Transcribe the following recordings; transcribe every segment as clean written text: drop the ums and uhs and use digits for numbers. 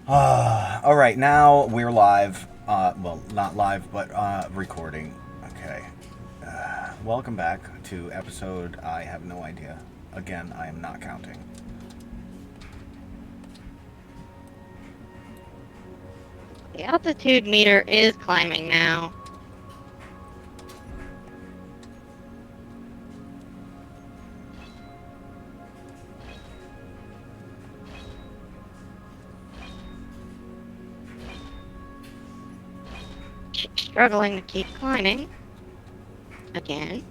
All right, now we're live. Well, not live, but recording. Okay. Welcome back to episode. I have no idea. Again, I am not counting. The altitude meter is climbing now. She's struggling to keep climbing. Again.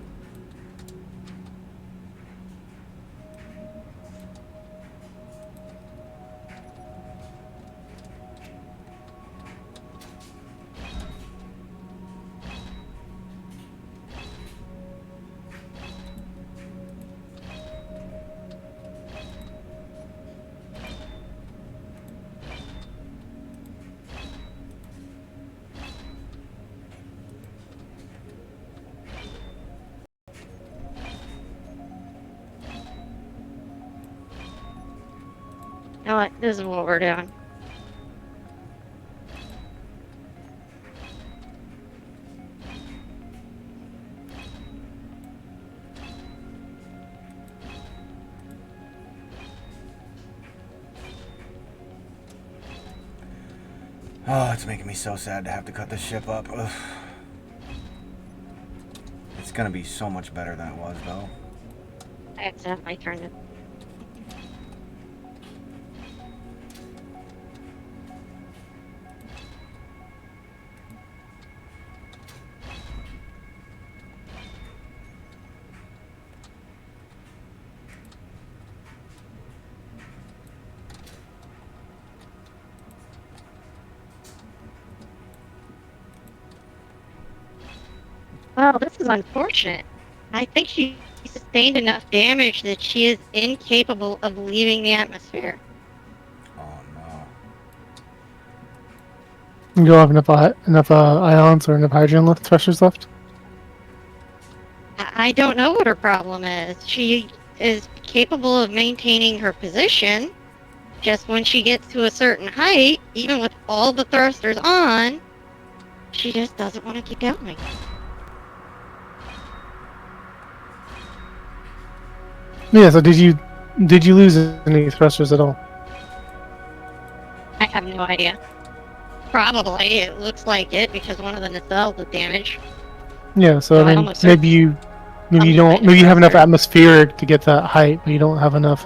You know what? This is what we're doing. Oh, it's making me so sad to have to cut this ship up. Ugh. It's gonna be so much better than it was, though. I accidentally turned it. Well, this is unfortunate. I think she sustained enough damage that she is incapable of leaving the atmosphere. Oh no. You don't have enough ions or enough hydrogen thrusters left. I don't know what her problem is. She is capable of maintaining her position. Just when she gets to a certain height, even with all the thrusters on, she just doesn't want to keep going. Yeah. So did you lose any thrusters at all? I have no idea. Probably. It looks like it because one of the nacelles is damaged. Yeah. So So I I mean, almost maybe you don't. Maybe you have enough atmospheric to get that height, but you don't have enough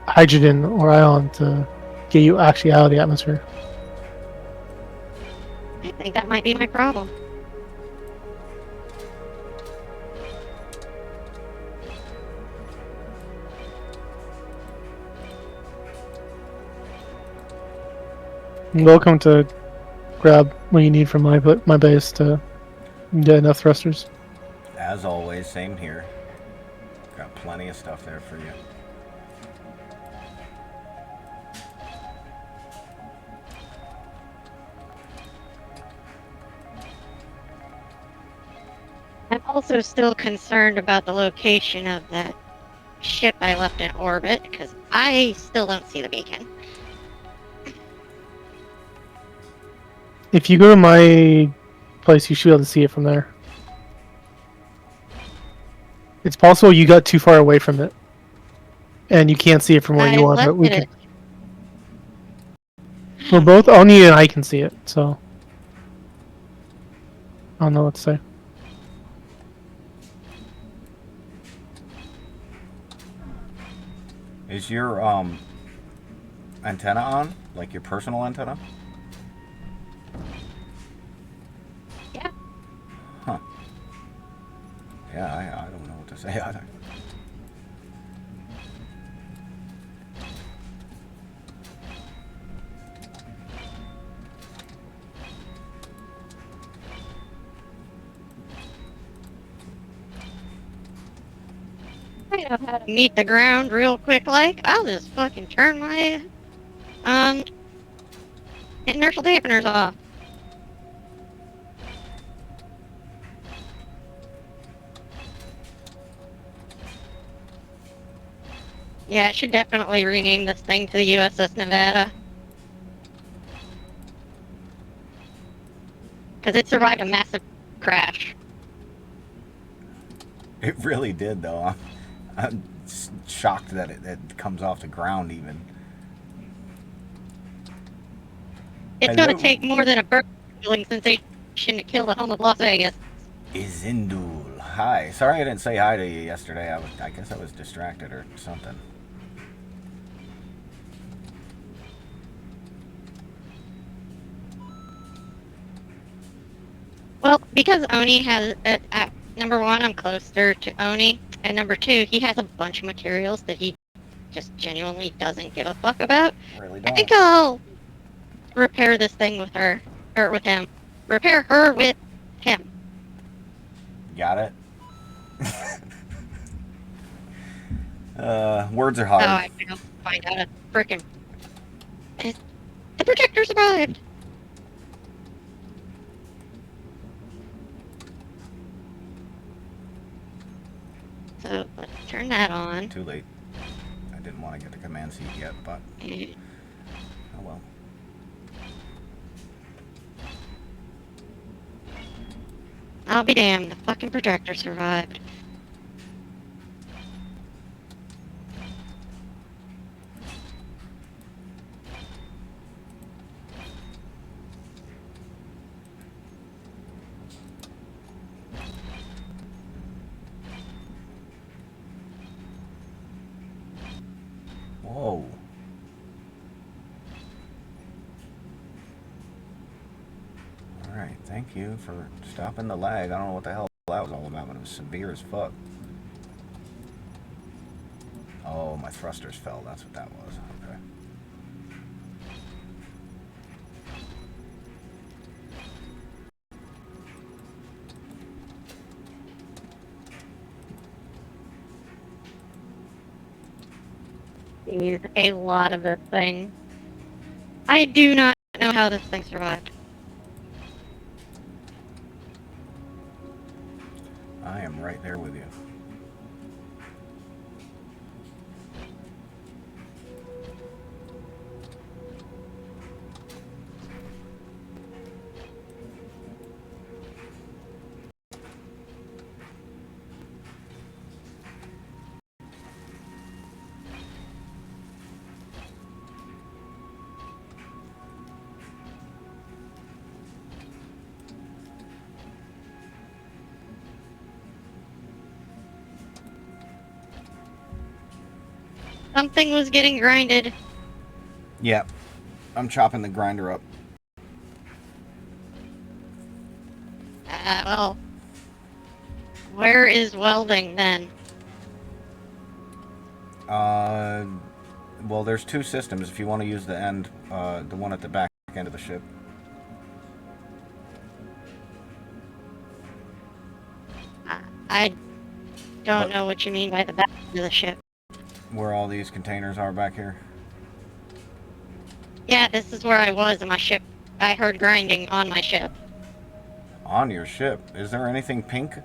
hydrogen or ion to get you actually out of the atmosphere. I think that might be my problem. You're welcome to grab what you need from my base to get enough thrusters. As always, same here. Got plenty of stuff there for you. I'm also still concerned about the location of that ship I left in orbit because I still don't see the beacon. If you go to my place, you should be able to see it from there. It's possible you got too far away from it, and you can't see it from where I you are. But left we it can. at. We're both Oni and I can see it, so I don't know what to say. Is your antenna on? Like your personal antenna? Yeah. Huh. Yeah, I don't know what to say either. I know how to meet the ground real quick like. I'll just fucking turn my um inertial dampeners off. Yeah, it should definitely rename this thing to the USS Nevada. Because it survived a massive crash. It really did, though. I'm shocked that it comes off the ground even. It's going to Hello. take more than a bird feeling sensation to kill the home of Las Vegas. Izindul. Hi. Sorry I didn't say hi to you yesterday. I guess I was distracted or something. Well, because Oni has, number one, I'm closer to Oni, and number two, he has a bunch of materials that he just genuinely doesn't give a fuck about. Really I don't. think I'll repair this thing with her, or with him. Repair her with him. Got it? Words are Oh, hard. I can find out a frickin'... The projector survived! So, let's turn that on. Too late. I didn't want to get the command seat yet, but And oh well. I'll be damned, the fucking projector survived. Whoa. Alright, thank you for stopping the lag. I don't know what the hell that was all about, but it was severe as fuck. Oh, my thrusters fell. That's what that was. Okay. Use a lot of this thing. I do not know how this thing survived. I am right there with you. Something was getting grinded. Yep. I'm chopping the grinder up. Well, where is welding then? Well, there's two systems if you want to use the end, the one at the back end of the ship. I don't know what you mean by the back of the ship. Where all these containers are back here. Yeah, this is where I was in my ship. I heard grinding on my ship. On your ship. Is there anything pink?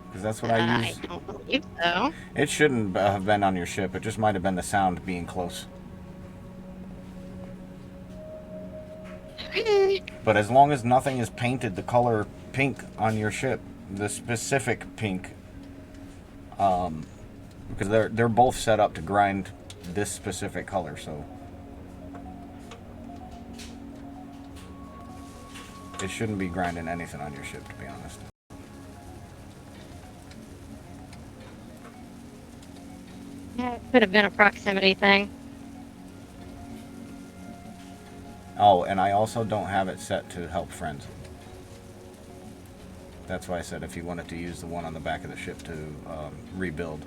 Because that's what I use. I don't believe so. It shouldn't have been on your ship. It just might have been the sound being close. But as long as nothing is painted the color pink on your ship, the specific pink, because they're both set up to grind this specific color, so it shouldn't be grinding anything on your ship, to be honest. Yeah, it could have been a proximity thing. Oh, and I also don't have it set to help friends. That's why I said if you wanted to use the one on the back of the ship to rebuild,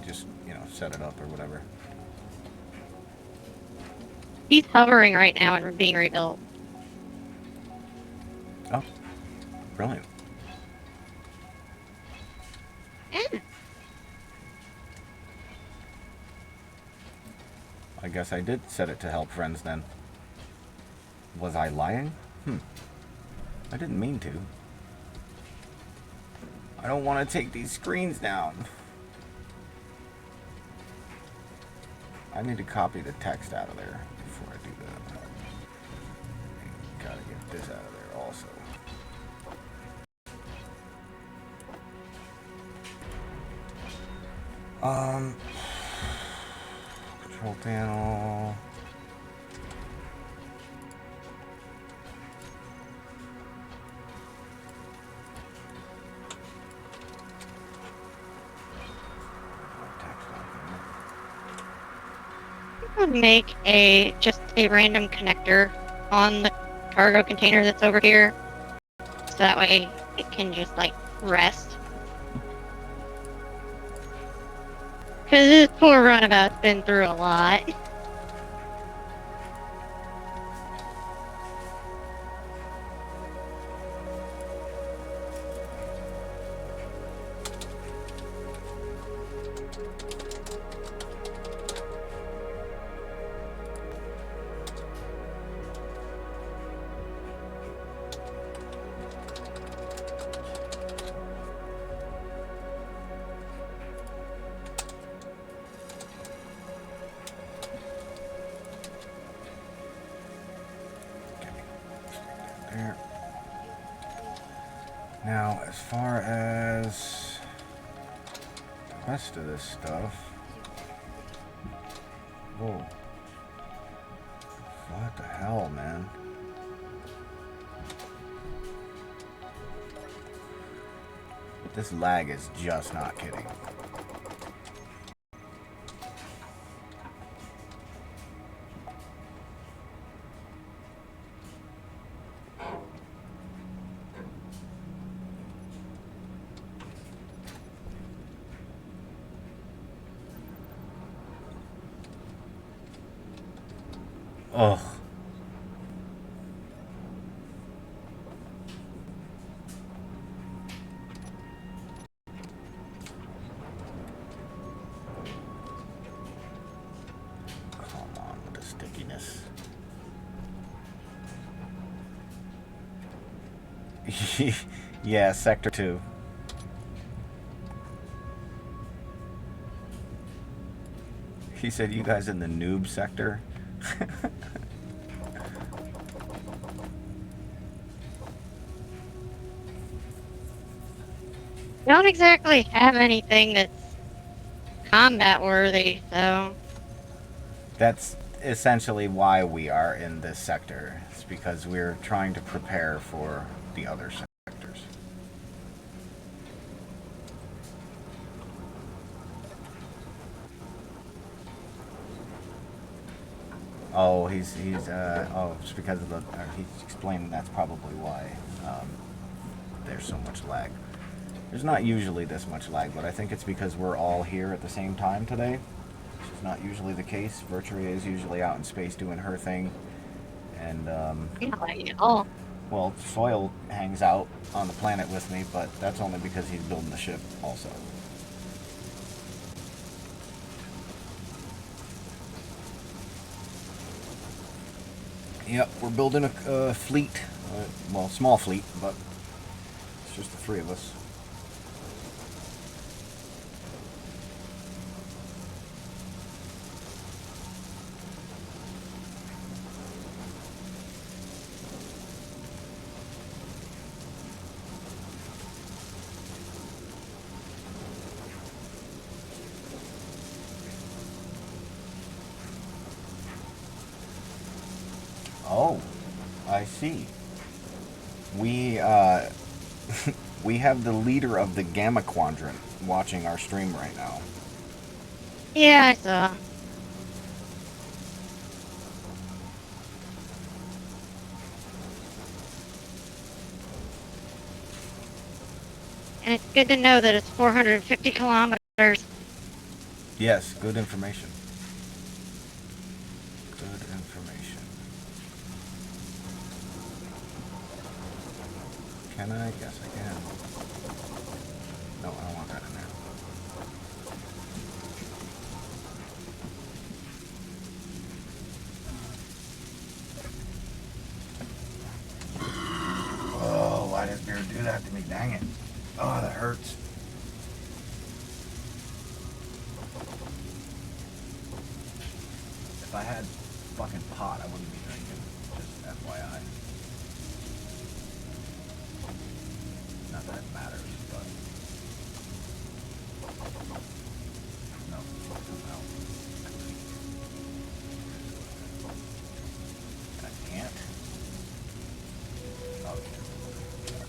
just, set it up or whatever. He's hovering right now and being rebuilt. Oh, brilliant. Yeah. I guess I did set it to help friends then. Was I lying? I didn't mean to. I don't want to take these screens down. I need to copy the text out of there before I do that. Gotta get this out of there also. Control panel. Would make just a random connector on the cargo container that's over here, so that way it can just like rest. Cause this poor runabout's been through a lot. There. Now, as far as the rest of this stuff, whoa, what the hell, man? This lag is just not kidding. Ugh. Come on with the stickiness. Yeah, Sector 2. He said, you guys in the noob sector? Don't exactly have anything that's combat worthy, so. That's essentially why we are in this sector. It's because we're trying to prepare for the other sectors. Oh, he's it's because of the, he's explaining that's probably why there's so much lag. There's not usually this much lag, but I think it's because we're all here at the same time today, which is not usually the case. Virturia is usually out in space doing her thing, and Not like at all. well, Soil hangs out on the planet with me, but that's only because he's building the ship also. Yep, we're building a fleet. Well, small fleet, but it's just the three of us. Oh, I see. We we have the leader of the Gamma Quadrant watching our stream right now. Yeah, I saw. And it's good to know that it's 450 kilometers. Yes, good information. Good information. Can I? Yes, I can. No, I don't want that in there. Oh, why does Beard do that to me? Dang it. Oh, that hurts. I had fucking pot, I wouldn't be drinking. Just FYI. Not that it matters, but no, somehow I can't. Oh, yeah.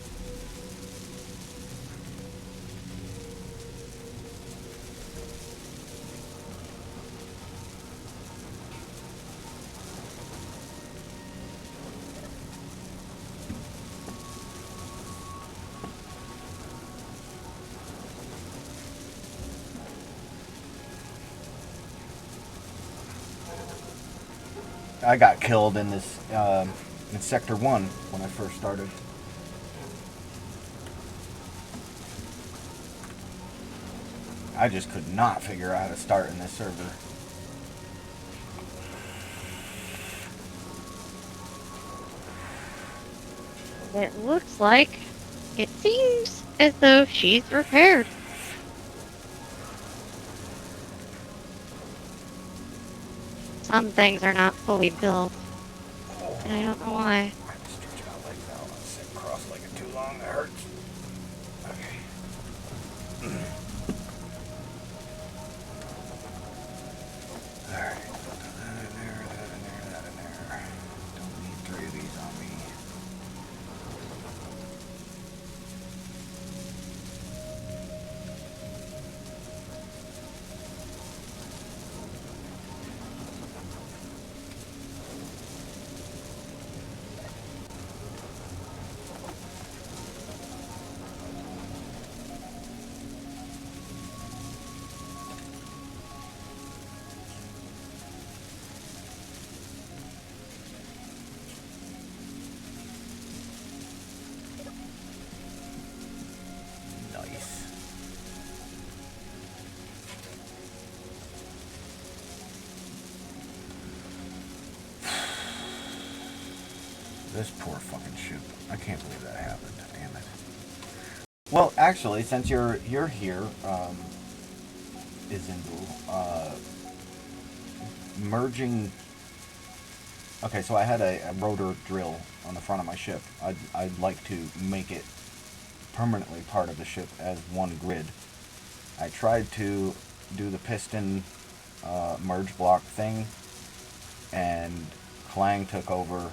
I got killed in this in Sector 1 when I first started. I just could not figure out how to start in this server. It looks like it seems as though she's repaired. Some things are not fully built, and I don't know why. I have to stretch my legs out. I'm sitting cross-legged too long. It hurts. Okay. Alright. That in there, that in there, that in there. Don't need 3 of these on me. Nice. This poor fucking ship. I can't believe that happened. Damn it. Well, actually, since you're here, Izindu, merging. Okay, so I had a rotor drill on the front of my ship. I'd like to make it permanently part of the ship as one grid. I tried to do the piston merge block thing, and Clang took over,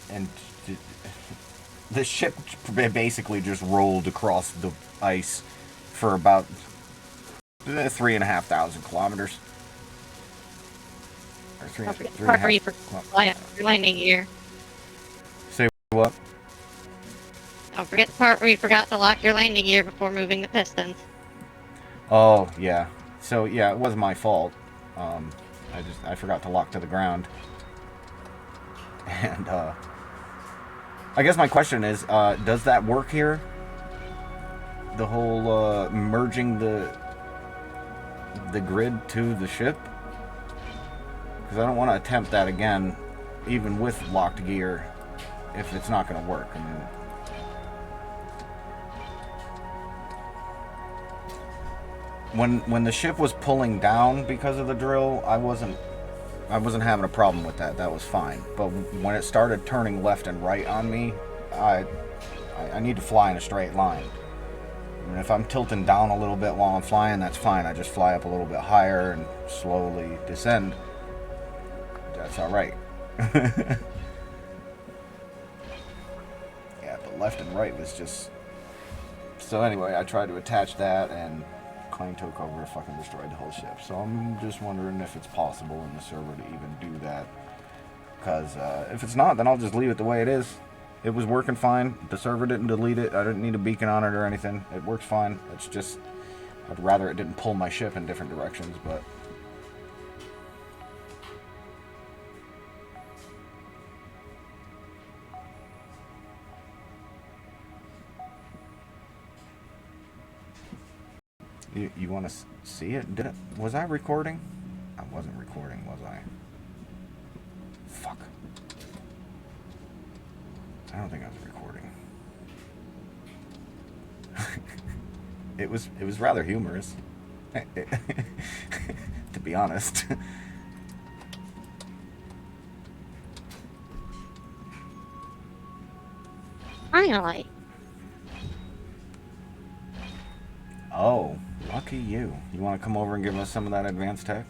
and the ship basically just rolled across the ice for about 3,500 kilometers. Or three, Don't forget the three and a part where you half. fly up your landing gear. Say what? Don't forget the part where you forgot to lock your landing gear before moving the pistons. Oh yeah. So yeah, it was my fault. I forgot to lock to the ground. And I guess my question is, does that work here? The whole merging the grid to the ship? Because I don't want to attempt that again, even with locked gear, if it's not going to work. I mean, when the ship was pulling down because of the drill, I wasn't having a problem with that. That was fine. But when it started turning left and right on me, I need to fly in a straight line. I mean, if I'm tilting down a little bit while I'm flying, that's fine. I just fly up a little bit higher and slowly descend. That's all right. Yeah, but left and right was just... So anyway, I tried to attach that, and Clang took over and fucking destroyed the whole ship. So I'm just wondering if it's possible in the server to even do that. Because if it's not, then I'll just leave it the way it is. It was working fine. The server didn't delete it. I didn't need a beacon on it or anything. It works fine. It's just... I'd rather it didn't pull my ship in different directions, but... You want to see it? Was I recording? I wasn't recording, was I? Fuck. I don't think I was recording. It was rather humorous. to be honest. Finally. Oh, lucky you. You want to come over and give us some of that advanced tech?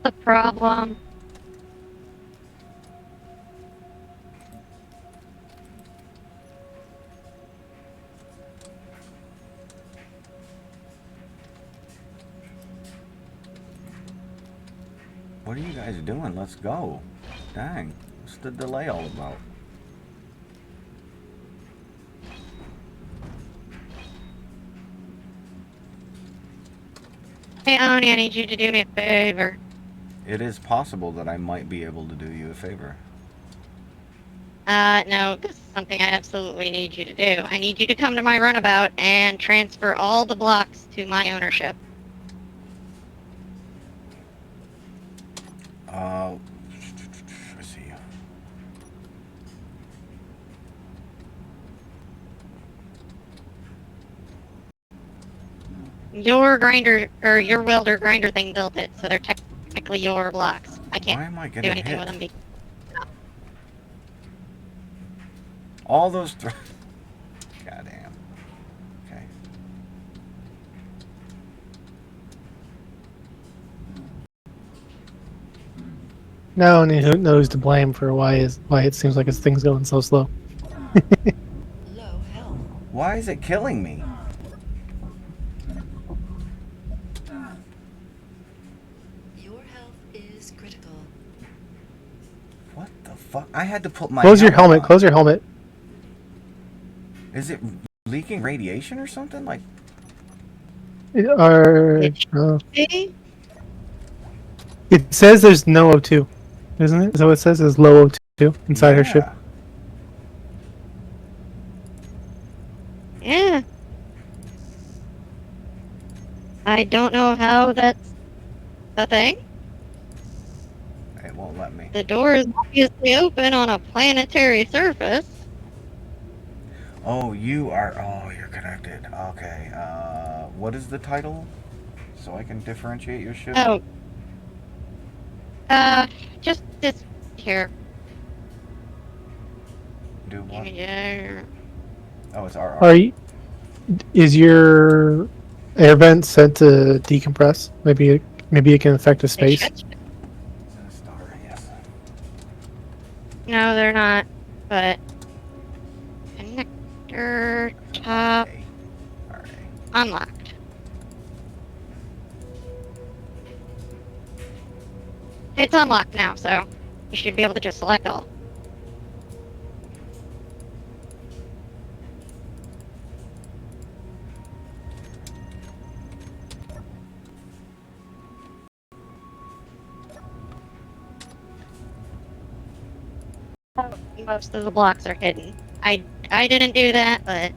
The problem. What are you guys doing? Let's go. Dang. What's the delay all about? Hey, Oni, I need you to do me a favor. It is possible that I might be able to do you a favor. No, this is something I absolutely need you to do. I need you to come to my runabout and transfer all the blocks to my ownership. I see. Your grinder, or your welder grinder thing built it, so they're technically your blocks. I Why can't am I do getting anything hit? with them. All those goddamn. Okay. Now only who knows to blame for why it seems like his thing's going so slow. Low health. Why is it killing me? Your health is critical. What the fuck? I had to put my Close your helmet. on. Close your helmet. Is it leaking radiation or something? Like, See? It says there's no O2, isn't it? So it says there's low O2 inside her ship. Yeah. I don't know how that's a thing. It won't let me. The door is obviously open on a planetary surface. Oh, you are. Oh, you're connected. Okay. What is the title? So I can differentiate your ship. Oh. Just this here. Do what? Yeah. Oh, it's RR. Is your air vent set to decompress? Maybe it can affect the space. Star, yes. No, they're not. But connector top RA. unlocked. It's unlocked now, so you should be able to just select all. Most of the blocks are hidden. I didn't do that, but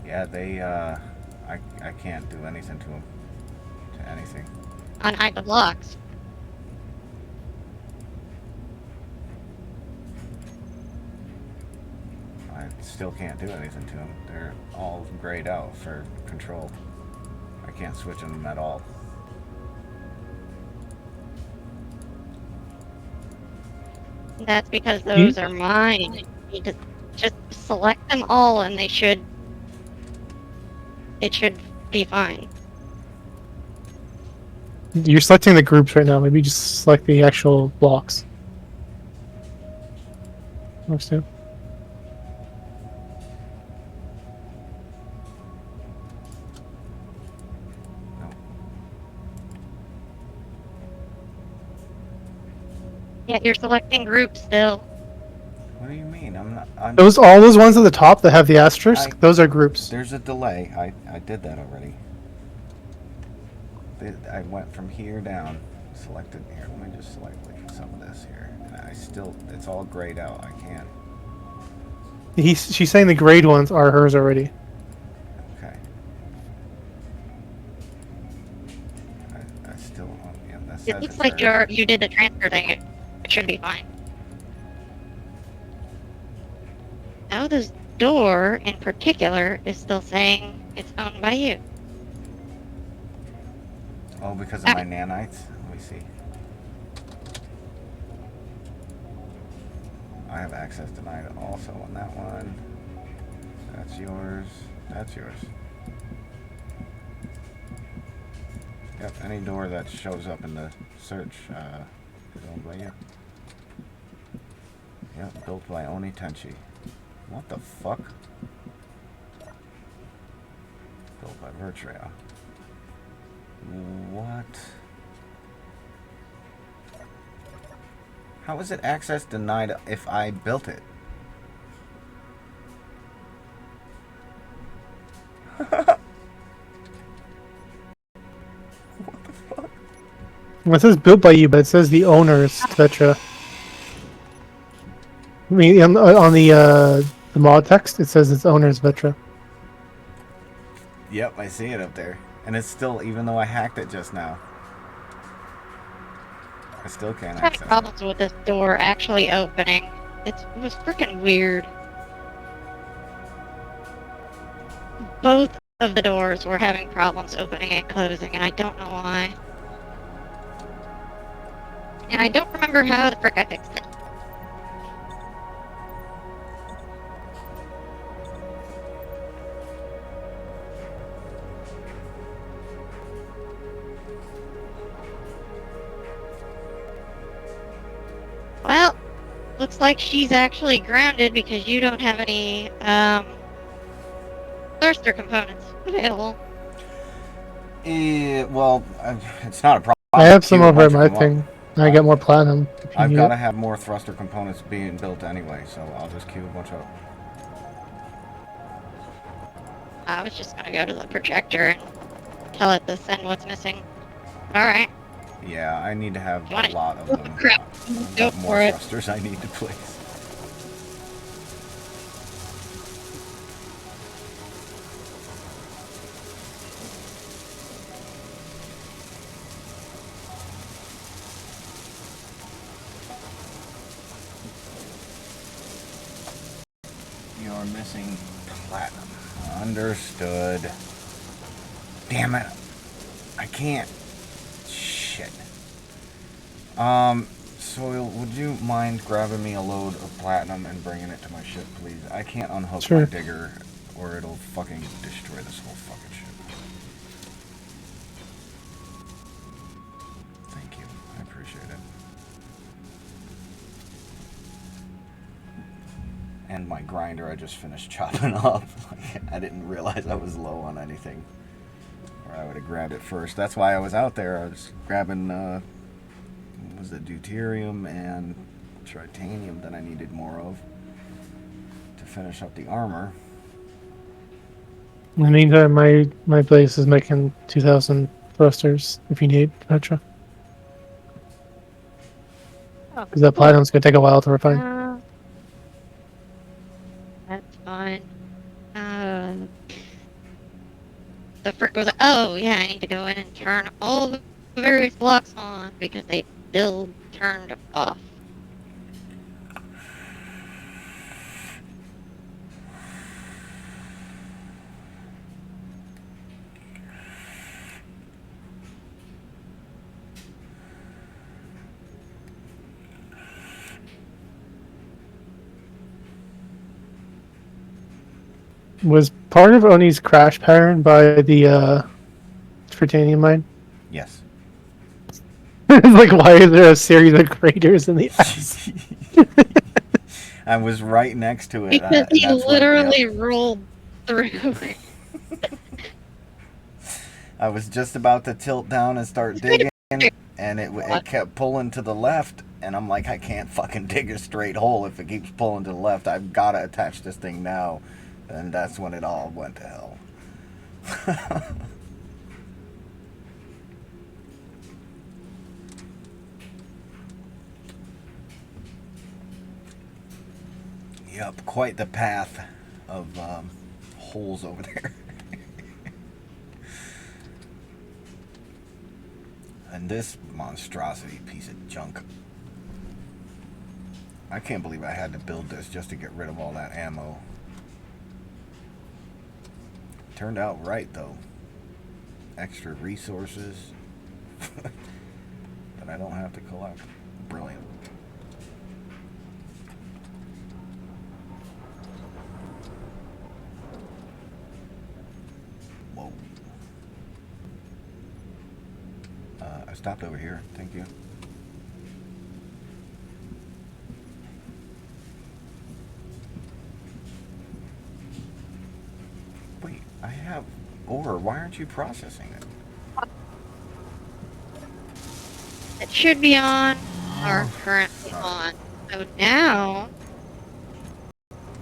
Yeah, they. I can't do anything to them. To anything. unhide the blocks. I still can't do anything to them. They're all grayed out for control. I can't switch them at all. That's because those are mine. You need to just select them all, and it should be fine. You're selecting the groups right now. Maybe just select the actual blocks. Works too. Yeah, you're selecting groups still. What do you mean? I'm not. I'm, All those ones at the top that have the asterisk, those are groups. There's a delay. I did that already. I went from here down. Selected here. Let me just select like some of this here. And I still. It's all grayed out. I can't. She's saying the grade ones are hers already. Okay. I still. Oh, yeah, It It says looks it's like there. you did the transfer thing. It should be fine. Now this door in particular is still saying it's owned by you. Oh, because of my nanites? Let me see. I have access denied also on that one. That's yours. That's yours. Yep, any door that shows up in the search is owned by you. Yep, built by Oni Tenchi. What the fuck? Built by Vertrea. What? How is it access denied if I built it? Well, it says built by you, but it says the owner's Vetra. I mean, on the mod text, it says it's owner's Vetra. Yep, I see it up there. And it's still, even though I hacked it just now, I still can't I'm having access it. problems with this door actually opening. It was freaking weird. Both of the doors were having problems opening and closing, and I don't know why. And I don't remember how the frick I fixed it. Well, looks like she's actually grounded because you don't have any, thruster components available. Well, it's not a problem. I have some Queue a over at bunch of my them up. thing. I get more platinum if you I've need got to it. have more thruster components being built anyway, so I'll just queue a bunch up. I was just gonna go to the projector and tell it to send what's missing. Alright. Yeah, I need to have You a wanna- lot of Oh, them. crap. I've Go got more for it. thrusters I need to place. You're missing platinum. Understood. Damn it. I can't. Shit. So would you mind grabbing me a load of platinum and bringing it to my ship, please? I can't unhook Sure. my digger, or it'll fucking destroy this whole fucking ship. Thank you. I appreciate it. And my grinder I just finished chopping up. I didn't realize I was low on anything. Or I would have grabbed it first. That's why I was out there. I was grabbing, what was it, deuterium and titanium that I needed more of to finish up the armor. In the meantime, my place is making 2,000 thrusters if you need Vetra. Because that platinum's gonna take a while to refine. That's fine. The frick was, oh yeah, I need to go in and turn all the various blocks on because they still turned off. Was part of Oni's crash pattern by the titanium mine? Yes. It's like, why is there a series of craters in the ice? I was right next to it. Because and he that's what- literally yep. rolled through. I was just about to tilt down and start digging, and it kept pulling to the left, and I'm like, I can't fucking dig a straight hole if it keeps pulling to the left. I've got to attach this thing now. And that's when it all went to hell. Yep, quite the path of holes over there. A This monstrosity piece of junk. I can't believe I had to build this just to get rid of all that ammo. Turned out right, though. Extra resources that I don't have to collect. Brilliant. Whoa. I stopped over here. Thank you. Wait, I have ore. Why aren't you processing it? It should be on, or currently on. So now,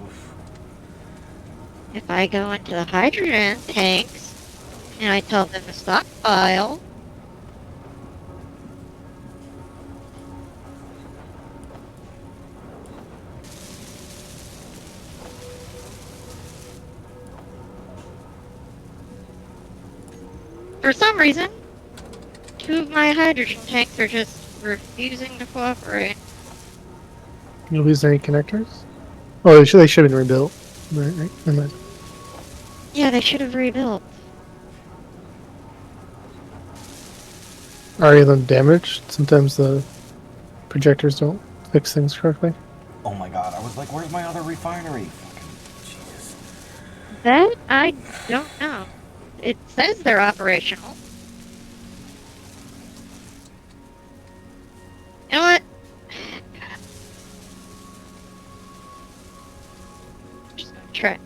Oof. if I go into the hydrogen tanks and I tell them to stockpile, for some reason, 2 of my hydrogen tanks are just refusing to cooperate. You lose any connectors? Oh, they should have been rebuilt. Right. Never mind. Yeah, they should have rebuilt. Are any of them damaged? Sometimes the projectors don't fix things correctly. Oh my god, I was like, where's my other refinery? Fucking Jesus. That I don't know. It says they're operational. You know what? Just gonna try.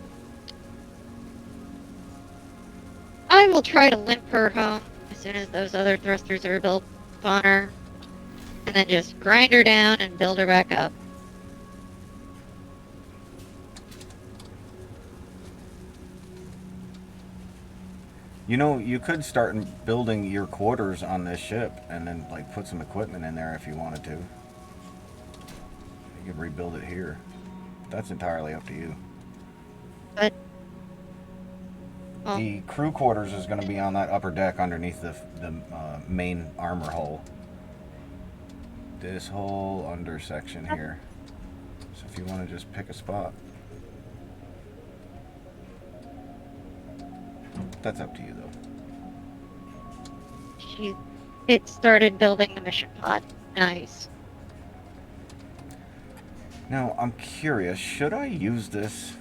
I will try to limp her home as soon as those other thrusters are built on her, and then just grind her down and build her back up. You know, you could start building your quarters on this ship and then, like, put some equipment in there if you wanted to. You could rebuild it here. That's entirely up to you. But well, The crew quarters is going to be on that upper deck underneath the main armor hull. This whole under section here. So if you want to just pick a spot. That's up to you, though. it started building the mission pod. Nice. Now, I'm curious, should I use this?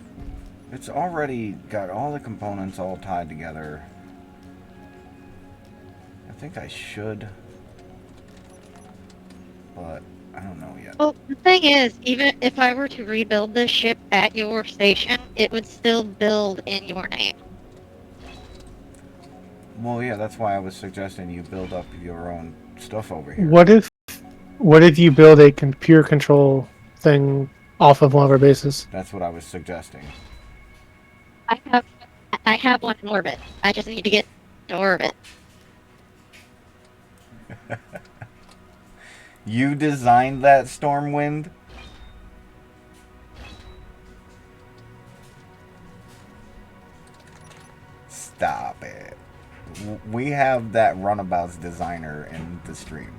It's already got all the components all tied together. I think I should. But I don't know yet. Well, the thing is, even if I were to rebuild this ship at your station, it would still build in your name. Well, yeah, that's why I was suggesting you build up your own stuff over here. What if you build a pure control thing off of one of our bases? That's what I was suggesting. I have one in orbit. I just need to get to orbit. You designed that Stormwind? Stop it. We have that Runabouts designer in the stream.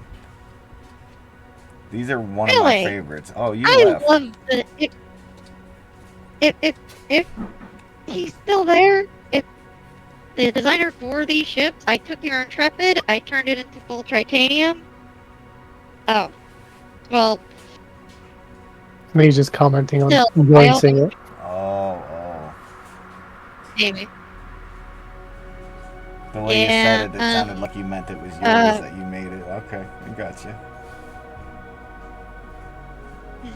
These are one of my Really? favorites. Oh, you I left. love the if he's still there. If the designer for these ships, I took your Intrepid, I turned it into full titanium. Oh, well, Maybe he's just commenting on Still, enjoying I seeing it. Oh. maybe. The way you Yeah, said it, it sounded like you meant it was yours, that you made it. Okay, I gotcha.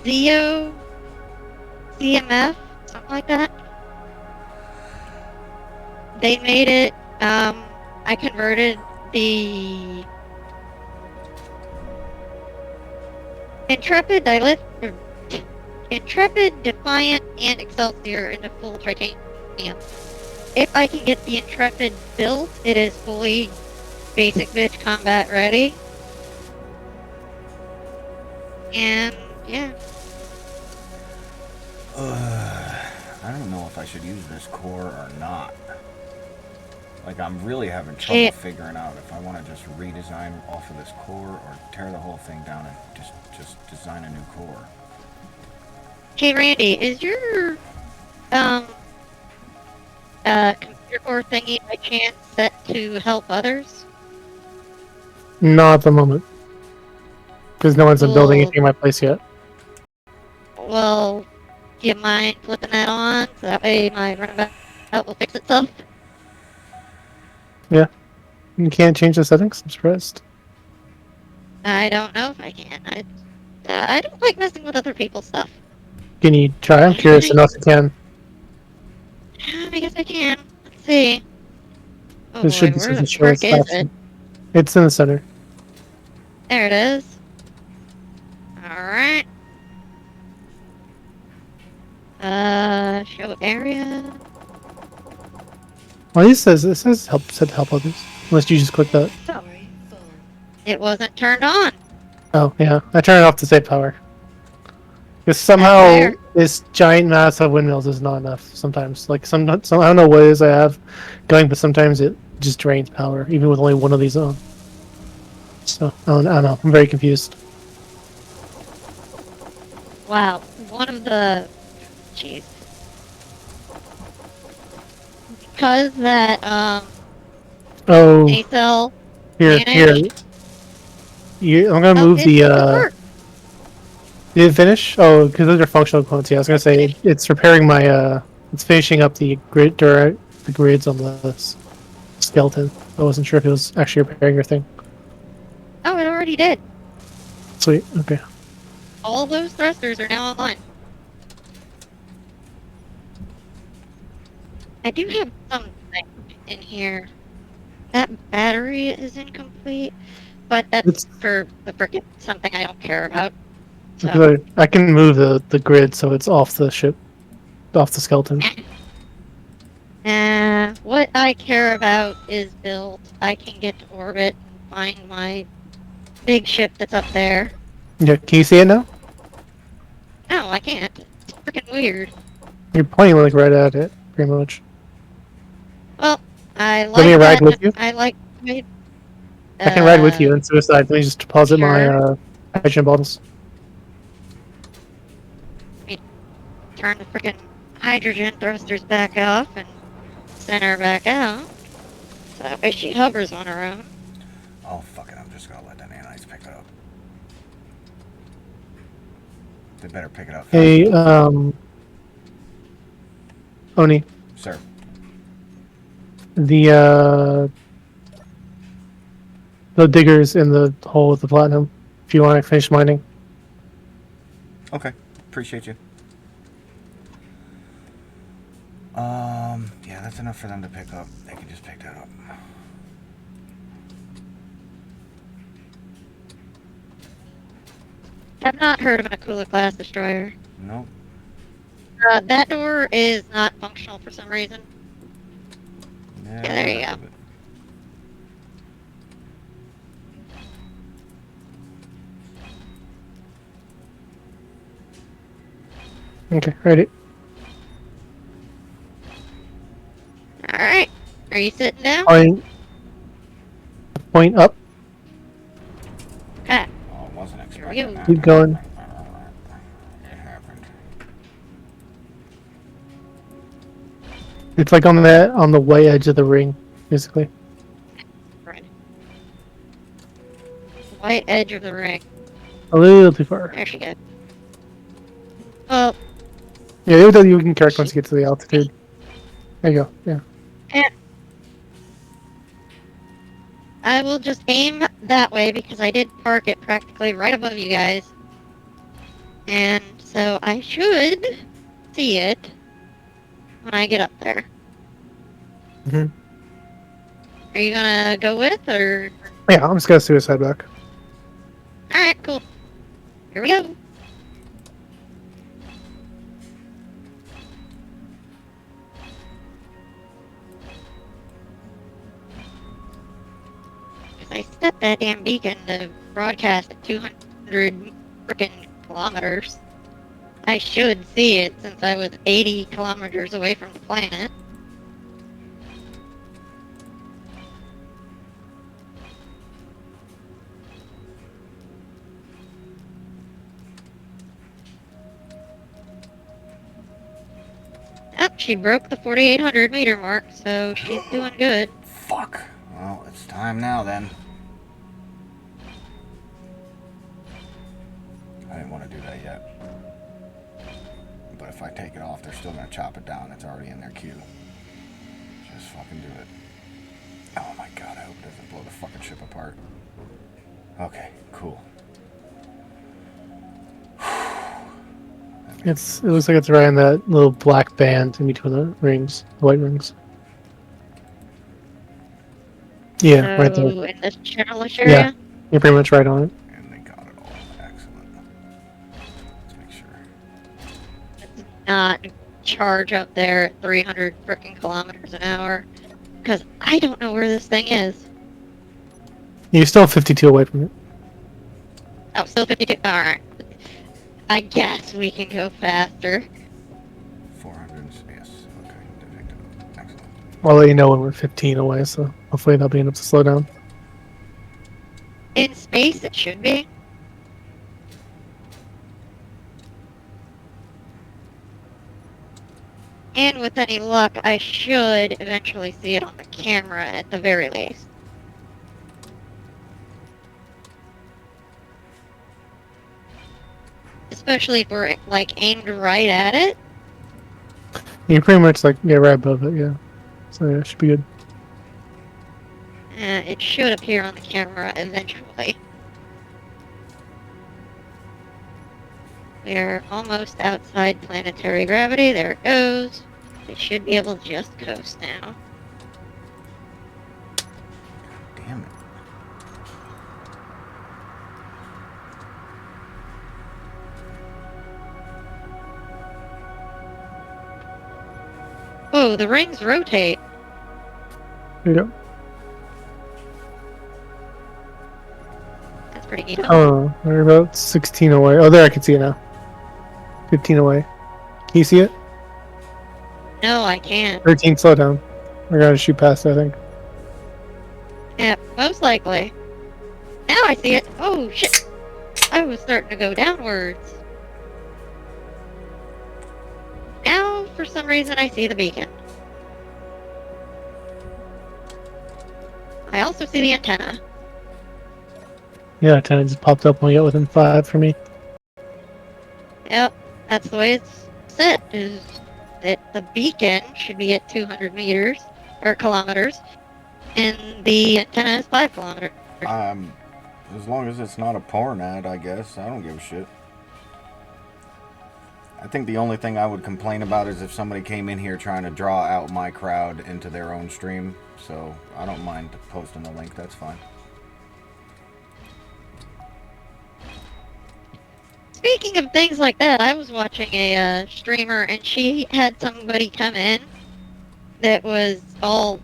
Zeo, CMF, something like that. They made it. I converted the Intrepid, Intrepid, Defiant, and Excelsior into full titanium. If I can get the Intrepid built, it is fully basic bitch combat ready. And yeah, I don't know if I should use this core or not. Like, I'm really having trouble Okay. figuring out if I want to just redesign off of this core or tear the whole thing down and just design a new core. Hey, Randy, is your computer core thingy by chance set to help others? Not at the moment, because no one's been building Well, anything in my place yet. well, do you mind flipping that on so that way my runabout will fix itself? Yeah, you can't change the settings. I'm surprised. I don't know if I can. I don't like messing with other people's stuff. Can you try? I'm curious to know if you can. I guess I can. Let's see. Oh It boy, should be where something the show frick its is it? option. It's in the center. There it is. Alright. Show area. Well, it says help set to help others. Unless you just click that. Inventory full. It wasn't turned on. Oh yeah, I turn it off to save power. Because That's somehow fair. this giant mass of windmills is not enough. Sometimes, like some I don't know what it is I have going, but sometimes it just drains power, even with only one of these on. So I don't know. I'm very confused. Wow. One of the... Jeez. Because that, Oh, nacelle here. managed... I'm gonna Oh, move it the. does work. Did it finish? Oh, because those are functional components. Yeah, I was gonna say it's repairing my. It's finishing up the the grids on the skeleton. I wasn't sure if it was actually repairing your thing. Oh, it already did. Sweet. Okay. All those thrusters are now online. I do have something in here. That battery is incomplete, but that's It's for the frickin' something I don't care about. So, because I can move the grid so it's off the ship, off the skeleton. what I care about is built. I can get to orbit and find my big ship that's up there. Yeah. Can you see it now? No, I can't. It's freaking weird. You're pointing like right at it, pretty much. Well, I Let me like ride that. with you. I like. I can ride with you and suicide. Let me just deposit my Sure. hydrogen bottles. Turn the freaking hydrogen thrusters back off and send her back out. So that way she hovers on her own. Oh, fuck it. I'm just gonna let the nanites pick it up. They better pick it up. Hey, Oni, Sir. the diggers in the hole with the platinum. If you want to finish mining. Okay. Appreciate you. Yeah, that's enough for them to pick up. They can just pick that up. I've not heard of an Aquila class destroyer. Nope. That door is not functional for some reason. Yeah, there you that's go. a bit- Okay, ready. Alright. Are you sitting down? Point up. Okay. Oh, I wasn't Here we expecting go. that. Keep going. It happened. It's like on the white edge of the ring, basically. Right. White edge of the ring. A little too far. There she goes. Well, Yeah, you can correct once you get to the altitude. There you go. Yeah. I will just aim that way because I did park it practically right above you guys. And so I should see it when I get up there. Mhm. Are you gonna go with, or? Yeah, I'm just gonna suicide back. Alright, cool. Here we go. I set that damn beacon to broadcast at 200 frickin' kilometers. I should see it since I was 80 kilometers away from the planet. She broke the 4,800 meter mark, so she's doing good. Fuck. Well, it's time now then. I didn't want to do that yet. But if I take it off, they're still going to chop it down. It's already in their queue. Just fucking do it. Oh my god, I hope it doesn't blow the fucking ship apart. Okay, cool. It looks like it's right in that little black band in between the rings, the white rings. Yeah, right there. So in this generalish Yeah, area, you're pretty much right on it. And they got it all. Excellent. Let's make sure. it's not charge up there at 300 frickin' kilometers an hour. Because I don't know where this thing is. You're still 52 away from it. Oh, still 52. Alright. I guess we can go faster. 400. Yes. Okay. Detected. Excellent. I'll let you know when we're 15 away, so hopefully that'll be enough to slow down. In space, it should be. And with any luck, I should eventually see it on the camera at the very least. Especially if we're, like, aimed right at it. You're pretty much like, yeah, right above it, yeah. So yeah, it should be good. It should appear on the camera eventually. We're almost outside planetary gravity. There it goes. We should be able to just coast now. Damn it. Whoa, the rings rotate. There you go. That's pretty neat. Oh, we're about 16 away. Oh, there, I can see it now. 15 away. Can you see it? No, I can't. 13, slow down. We're gonna shoot past it, I think. Yeah, most likely. Now I see it. Oh, shit. I was starting to go downwards. Now, for some reason, I see the beacon. I also see the antenna. Yeah, 10 just popped up when we got within 5 for me. Yep, that's the way it's set, is that the beacon should be at 200 meters, or kilometers, and the antenna is 5 kilometers. As long as it's not a porn ad, I guess. I don't give a shit. I think the only thing I would complain about is if somebody came in here trying to draw out my crowd into their own stream. So I don't mind posting the link. That's fine. Speaking of things like that, I was watching a streamer, and she had somebody come in that was all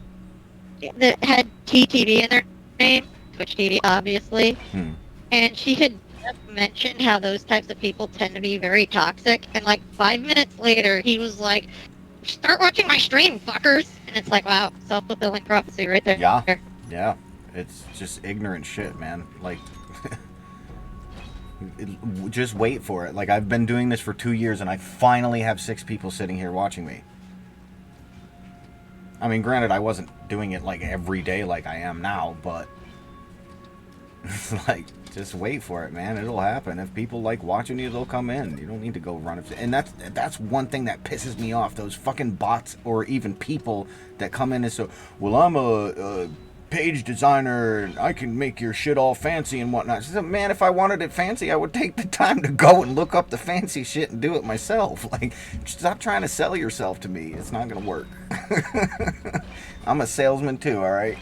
that had TTV in their name, Twitch TV, obviously, and she had just mentioned how those types of people tend to be very toxic. And like 5 minutes later, he was like, "Start watching my stream, fuckers!" And it's like, wow, self-fulfilling prophecy right there. Yeah. Yeah. It's just ignorant shit, man. Like. Just wait for it. Like, I've been doing this for 2 years and I finally have 6 people sitting here watching me. I mean, granted, I wasn't doing it like every day like I am now, but like, just wait for it, man. It'll happen. If people like watching you, they'll come in. You don't need to go run it. And that's one thing that pisses me off. Those fucking bots or even people that come in and say, well, I'm a page designer and I can make your shit all fancy and whatnot. She said, man, if I wanted it fancy, I would take the time to go and look up the fancy shit and do it myself. Like, stop trying to sell yourself to me. It's not gonna work. I'm a salesman too, all right?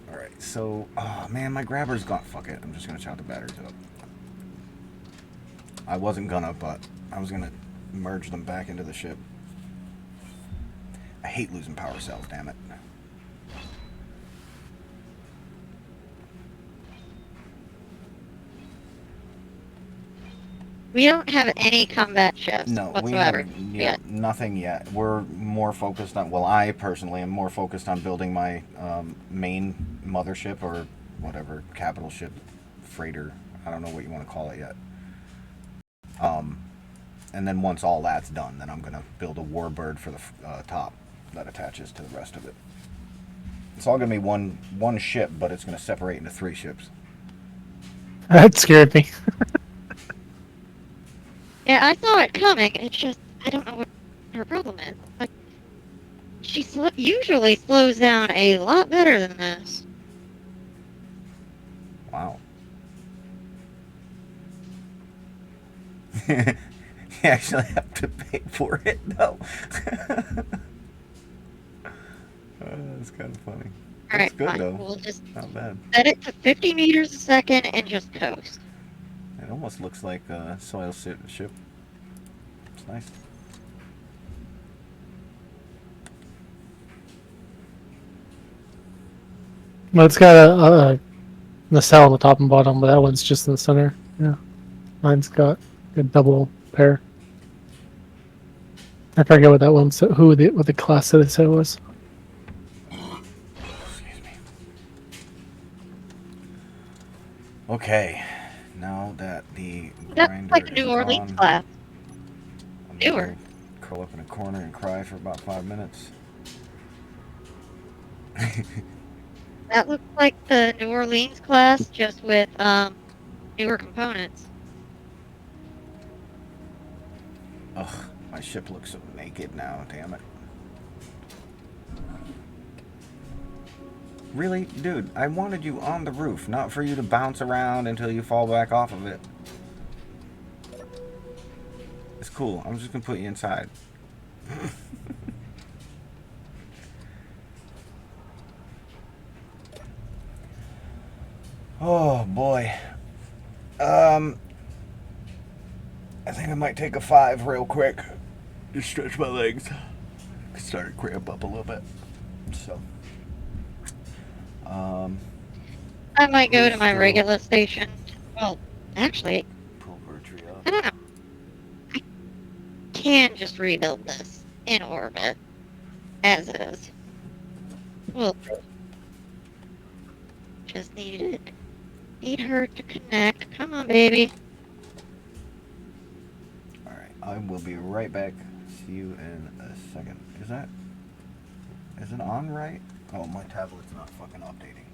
All right, so, oh man, my grabber's gone. Fuck it, I'm just gonna charge the batteries up. I wasn't gonna, but I was gonna merge them back into the ship. I hate losing power cells, damn it. We don't have any combat ships No, whatsoever we have nothing yet. We're more focused on, well, I personally am more focused on building my main mothership or whatever, capital ship, freighter. I don't know what you want to call it yet. And then once all that's done, then I'm gonna build a warbird for the top that attaches to the rest of it. It's all gonna be one ship, but it's gonna separate into 3 ships. That scared me. Yeah, I saw it coming. It's just I don't know what her problem is. Like she usually slows down a lot better than this. Wow. You actually have to pay for it, though. That's kind of funny. All Looks right, good fine. though. We'll just Not bad. set it to 50 meters a second and just coast. It almost looks like a soil ship. It's nice. Well, it's got a nacelle on the top and bottom, but that one's just in the center. Yeah, mine's got a double pair. I forget what that one. So what the class that it said was. Excuse me. Okay, now that the That's grinder like a is New Orleans gone, class. I'm Newer. gonna go curl up in a corner and cry for about 5 minutes. That looks like the New Orleans class, just with newer components. Ugh, my ship looks so naked now, damn it. Really? Dude, I wanted you on the roof, not for you to bounce around until you fall back off of it. It's cool. I'm just gonna put you inside. Oh, boy. I think I might take a 5 real quick. Just stretch my legs. Started to cramp up a little bit. So. I might go to Who's my still- regular station. Well, actually, Pull Bertree up. I don't know. I can just rebuild this in orbit as is. Well, just need her to connect. Come on, baby. Alright, I will be right back. See you in a second. Is it on right? Oh, my tablet's not fucking updating.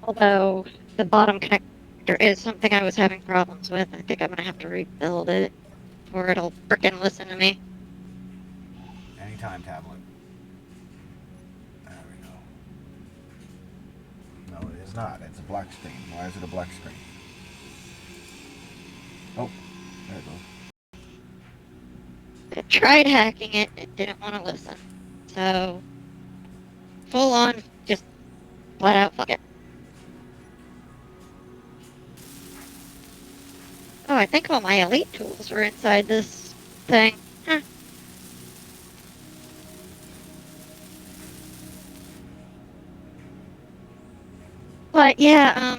Although the bottom connector is something I was having problems with. I think I'm gonna have to rebuild it, or it'll frickin' listen to me. Anytime, tablet. There we go. No, it is not. It's a black screen. Why is it a black screen? Oh, there it goes. I tried hacking it, it didn't want to listen. So, full on, just flat out fuck it. Oh, I think all my elite tools were inside this thing. Huh. But yeah,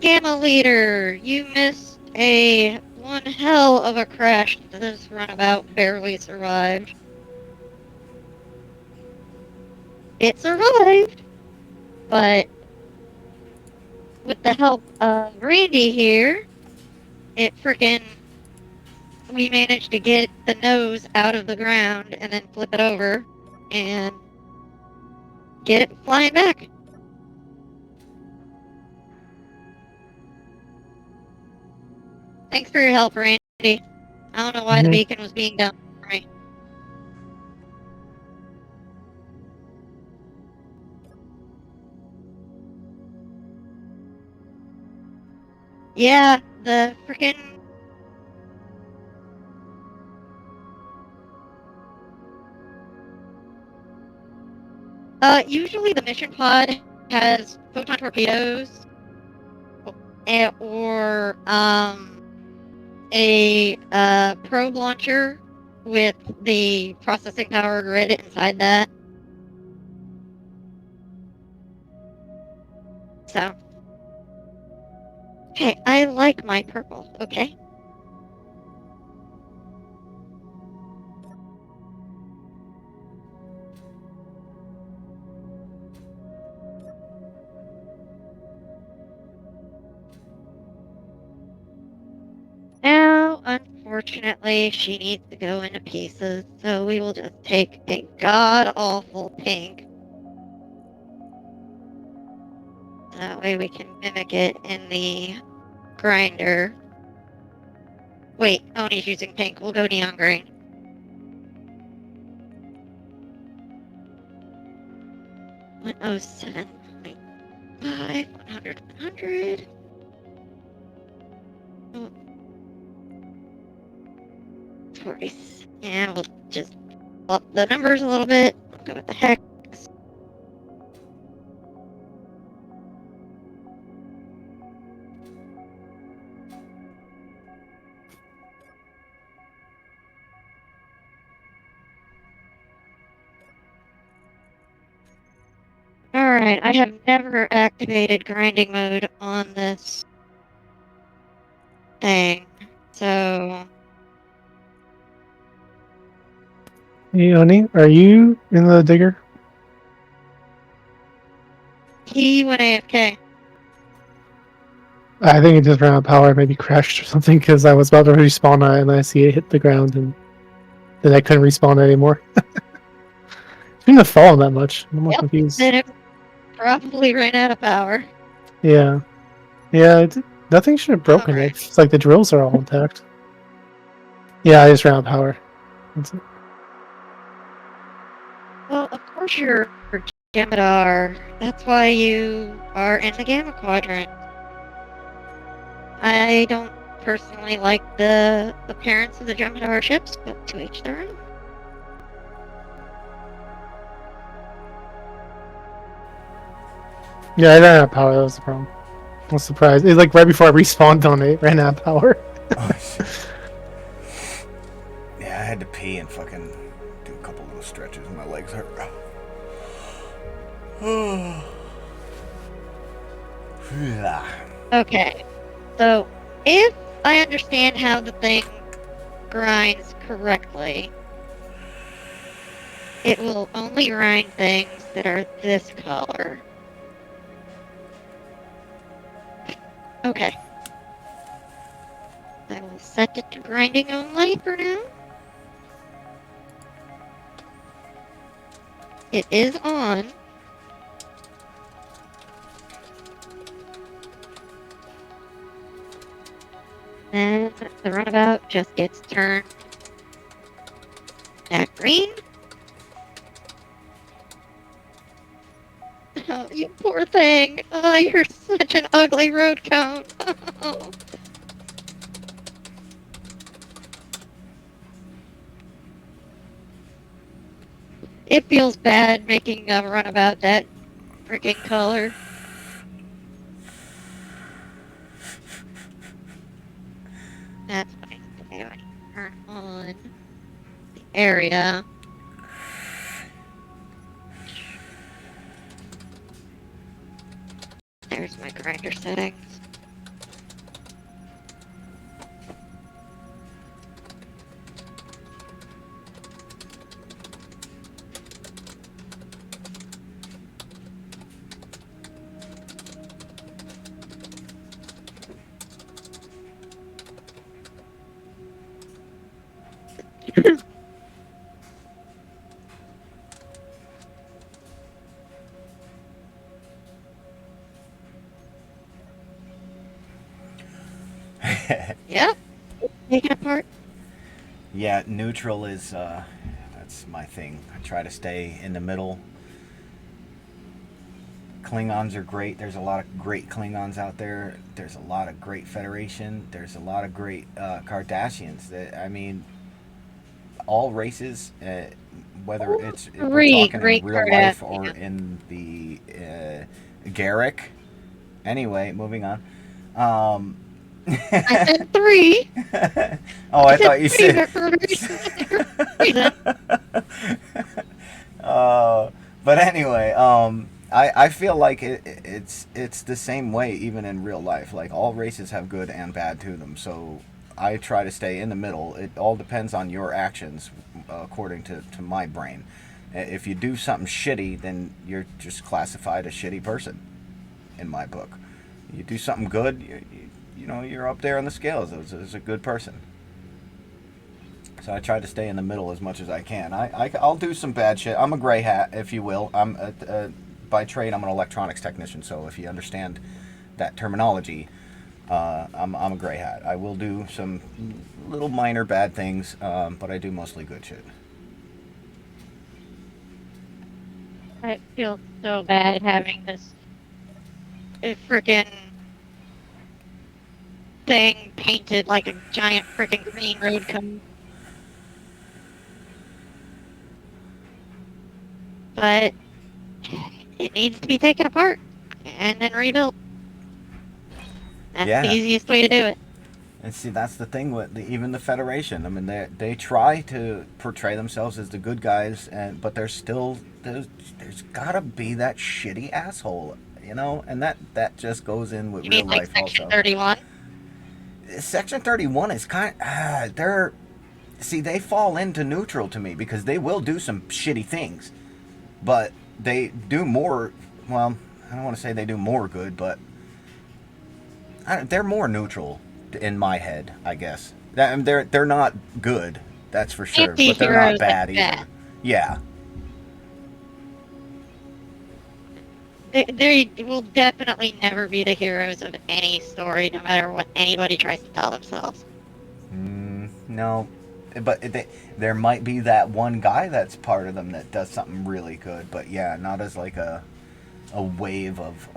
Gamma Leader, you missed one hell of a crash that this runabout barely survived. It survived, but with the help of Randy here, we managed to get the nose out of the ground and then flip it over and get it flying back. Thanks for your help, Randy. I don't know why the beacon was being done for me. Yeah, the freaking. Usually the mission pod has photon torpedoes, or a probe launcher with the processing power grid inside that. So, okay, I like my purple. Okay. unfortunately, she needs to go into pieces, so we will just take a god-awful pink. That way we can mimic it in the grinder. Wait, Oni's using pink. We'll go neon green. One oh 7.5, 100, 100. Oh. 40. Yeah, we'll just up the numbers a little bit. Go with the hex. Alright, I have never activated grinding mode on this thing, so Hey, Oni, are you in the digger? he went AFK. I think it just ran out of power, maybe crashed or something, because I was about to respawn it and I see it hit the ground and then I couldn't respawn it anymore. It shouldn't have fallen that much. I'm more Yep, confused. then it probably ran out of power. Yeah. Yeah, nothing should have broken Alright. it. It's like the drills are all intact. Yeah, I just ran out of power. That's it. Well, of course you're Jemadar. That's why you are in the Gamma Quadrant. I don't personally like the appearance of the Jemadar ships, but to each their own. Yeah, I ran out of power. That was the problem. I was surprised. It's like right before I respawned on it, ran out of power. Oh, shit. Yeah, I had to pee and fucking do a couple little stretches. My legs hurt. Okay, so if I understand how the thing grinds correctly, it will only grind things that are this color. Okay. I will set it to grinding only for now. It is on. Then the runabout just gets turned back green. Oh, you poor thing. Oh, you're such an ugly road cone. Oh. It feels bad making a runabout that freaking color. That's what I do. I turn on the area. There's my grinder settings. Yep. Take it apart. Yeah, neutral is that's my thing. I try to stay in the middle. Klingons are great. There's a lot of great Klingons out there. There's a lot of great Federation. There's a lot of great Cardassians. I mean, all races, whether it's if we're Three talking in great real life or Cardassians. in the Garrick. Anyway, moving on. I said three. Oh, I thought you three said. for a very specific reason. But anyway, I feel like it's the same way even in real life. Like all races have good and bad to them. So I try to stay in the middle. It all depends on your actions, according to my brain. If you do something shitty, then you're just classified a shitty person, in my book. You do something good, you know, you're up there on the scales as a good person. So I try to stay in the middle as much as I can. I'll do some bad shit. I'm a gray hat, if you will. By trade, I'm an electronics technician, so if you understand that terminology, I'm a gray hat. I will do some little minor bad things, but I do mostly good shit. I feel so bad having this freaking thing painted like a giant freaking green road cone. But it needs to be taken apart and then rebuilt. That's the Yeah. easiest way to do it. And see, that's the thing with even the Federation. I mean, they try to portray themselves as the good guys, but there's still there's gotta be that shitty asshole, you know, and that just goes in with You real mean like life Section also. 31? Section 31 is they're see, they fall into neutral to me because they will do some shitty things, but they do more. Well, I don't want to say they do more good, but they're more neutral in my head, I guess. They're not good, that's for sure, but they're not Anti-heroes bad like either. that. Yeah, They will definitely never be the heroes of any story, no matter what anybody tries to tell themselves. no, but there might be that one guy that's part of them that does something really good, but yeah, not as like a wave of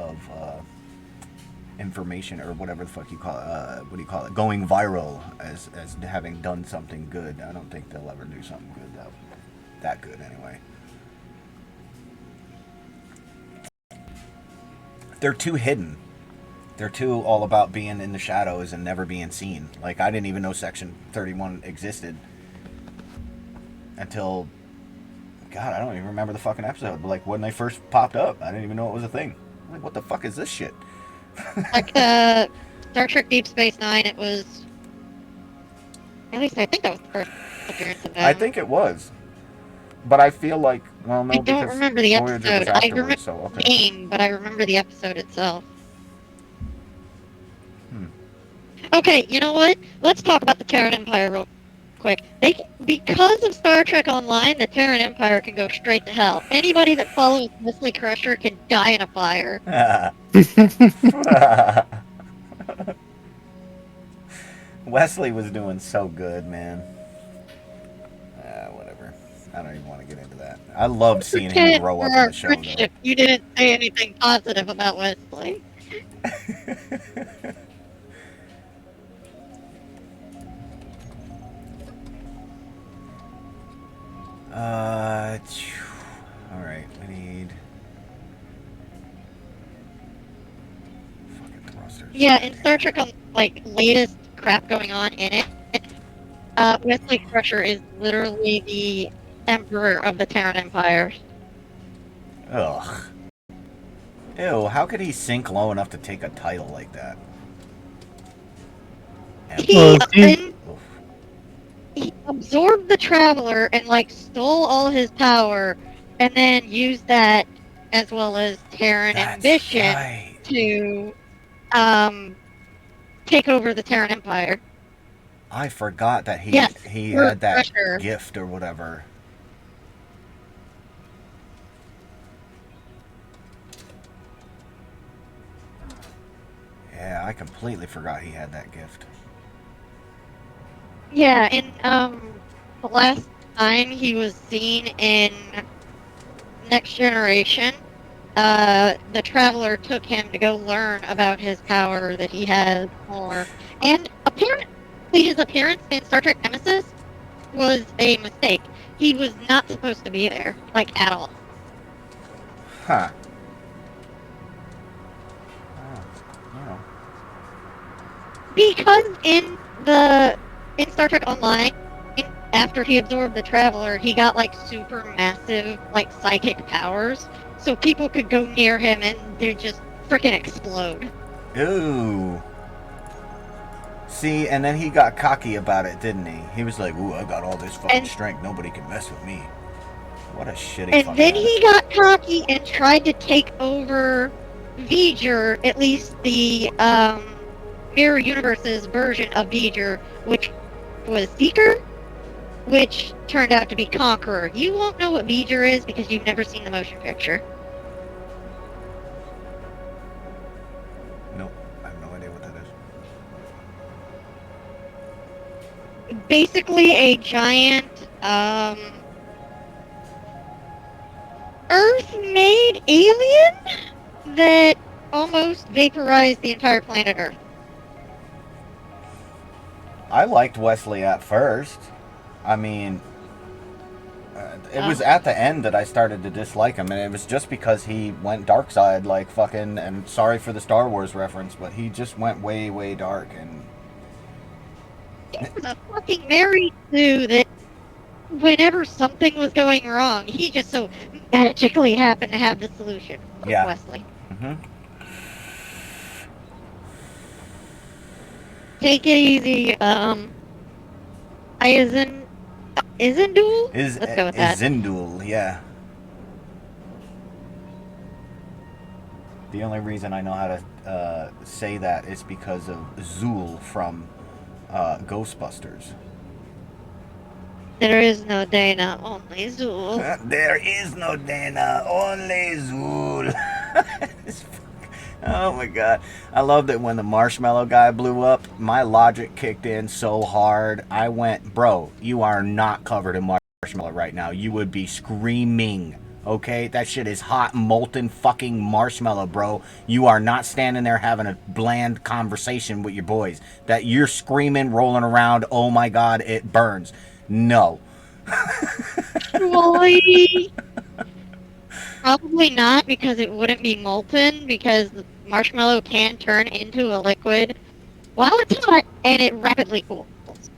information or whatever the fuck you call it. What do you call it? Going viral as having done something good. I don't think they'll ever do something good that good anyway. They're too hidden. They're too all about being in the shadows and never being seen. Like, I didn't even know Section 31 existed until, God, I don't even remember the fucking episode. But like when they first popped up, I didn't even know it was a thing. I'm like, what the fuck is this shit? Like Star Trek Deep Space Nine, it was. At least I think that was the first appearance of them. I think it was. But I feel like, well, no, I don't because remember the Voyager was episode. I remember afterwards, so the okay. name, but I remember the episode itself. Hmm. Okay, you know what? Let's talk about the Terran Empire real quick. Because of Star Trek Online, the Terran Empire can go straight to hell. Anybody that follows Wesley Crusher can die in a fire. Wesley was doing so good, man. Whatever. I don't even want to get into that. I loved seeing him grow up in the show, though. You didn't say anything positive about Wesley. Alright, we need fucking thrusters. Yeah, in Star Trek, like, latest crap going on in it, Wesley Crusher is literally the emperor of the Terran Empire. Ugh. Ew, how could he sink low enough to take a title like that? He, he- Oof. he absorbed the Traveler and, like, stole all his power, and then used that, as well as Terran That's ambition, right. to, take over the Terran Empire. I forgot that he Yes, had that Crusher. gift or whatever. Yeah, I completely forgot he had that gift. Yeah, and, the last time he was seen in Next Generation, the Traveler took him to go learn about his power that he has more. And apparently his appearance in Star Trek Nemesis was a mistake. He was not supposed to be there, like, at all. Huh. Oh, Because in Star Trek Online, after he absorbed the Traveler, he got, like, super massive, like, psychic powers. So people could go near him and they'd just freaking explode. Ooh. See, and then he got cocky about it, didn't he? He was like, ooh, I got all this fucking strength. Nobody can mess with me. What a shitty And fucking then attitude. he got cocky and tried to take over V'ger, at least the Mirror Universe's version of V'ger, which was Seeker. which turned out to be Conqueror. You won't know what V'ger is because you've never seen the motion picture. Nope, I have no idea what that is. Basically a giant, Earth-made alien that almost vaporized the entire planet Earth. I liked Wesley at first. I mean, it was at the end that I started to dislike him, and it was just because he went dark side, like fucking. And sorry for the Star Wars reference, but he just went way, way dark. And He was a fucking married to that whenever something was going wrong, he just so magically happened to have the solution. Yeah. Wesley. mm-hmm. Take it easy, Izindul? Is Let's go with that. Zindul, yeah. The only reason I know how to say that is because of Zool from Ghostbusters. There is no Dana, only Zool. There is no Dana, only Zool. Oh my god. I love that when the marshmallow guy blew up, my logic kicked in so hard. I went, bro, you are not covered in marshmallow right now. You would be screaming. Okay? That shit is hot, molten fucking marshmallow, bro. You are not standing there having a bland conversation with your boys. That you're screaming, rolling around, oh my god, it burns. No. Actually, probably not, because it wouldn't be molten, because marshmallow can turn into a liquid while it's hot, and it rapidly cools.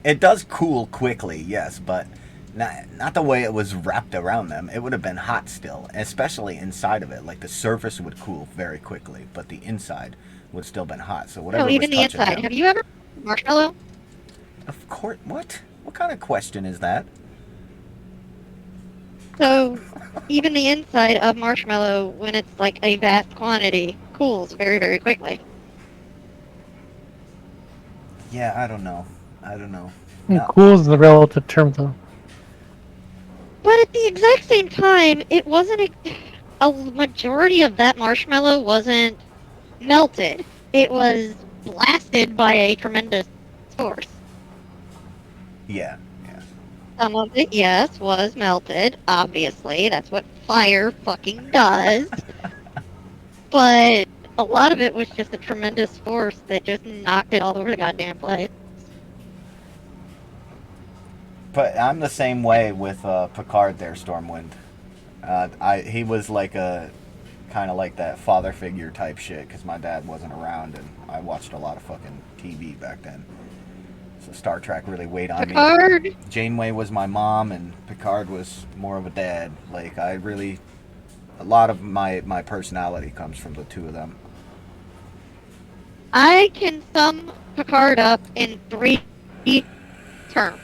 It does cool quickly, yes, but not the way it was wrapped around them. It would have been hot still, especially inside of it. Like the surface would cool very quickly, but the inside would still been hot. So whatever No, even was the touching inside. them. Have you ever marshmallow? Of course. What? What kind of question is that? So, even the inside of marshmallow, when it's like a vast quantity, cools very, very quickly. Yeah, I don't know. I don't know. And No. cool is the relative term, though. But at the exact same time, it wasn't a majority of that marshmallow wasn't melted. It was blasted by a tremendous force. Yeah. Yeah. Some of it, yes, was melted. Obviously, that's what fire fucking does. But a lot of it was just a tremendous force that just knocked it all over the goddamn place. But I'm the same way with Picard there, Stormwind. He was like a kind of like that father figure type shit because my dad wasn't around and I watched a lot of fucking TV back then. So Star Trek really weighed on me. Picard, Janeway was my mom and Picard was more of a dad. Like a lot of my personality comes from the two of them. I can sum Picard up in 3 terms.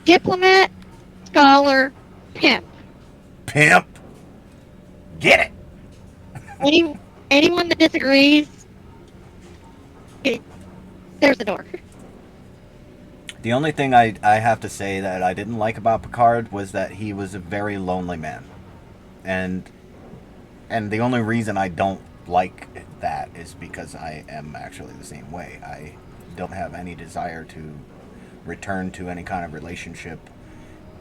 Diplomat, scholar, pimp. Pimp, get it. Anyone that disagrees, there's the door. The only thing I have to say that I didn't like about Picard was that he was a very lonely man, and the only reason I don't like that is because I am actually the same way. I don't have any desire to return to any kind of relationship.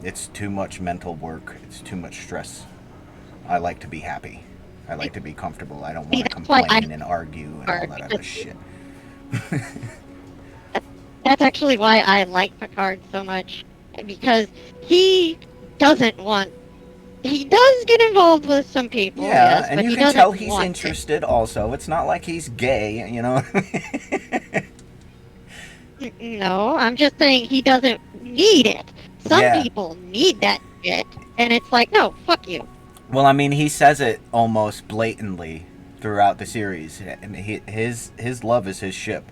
It's too much mental work. It's too much stress. I like to be happy. I like to be comfortable. I don't want to complain and argue and all that other shit. That's actually why I like Picard so much, because he doesn't want. He does get involved with some people, Yeah, yes, and but you he can doesn't tell he's want interested also. It's not like he's gay, you know? No, I'm just saying he doesn't need it. Some Yeah. people need that shit, and it's like, no, fuck you. Well, I mean, he says it almost blatantly throughout the series. And his love is his ship.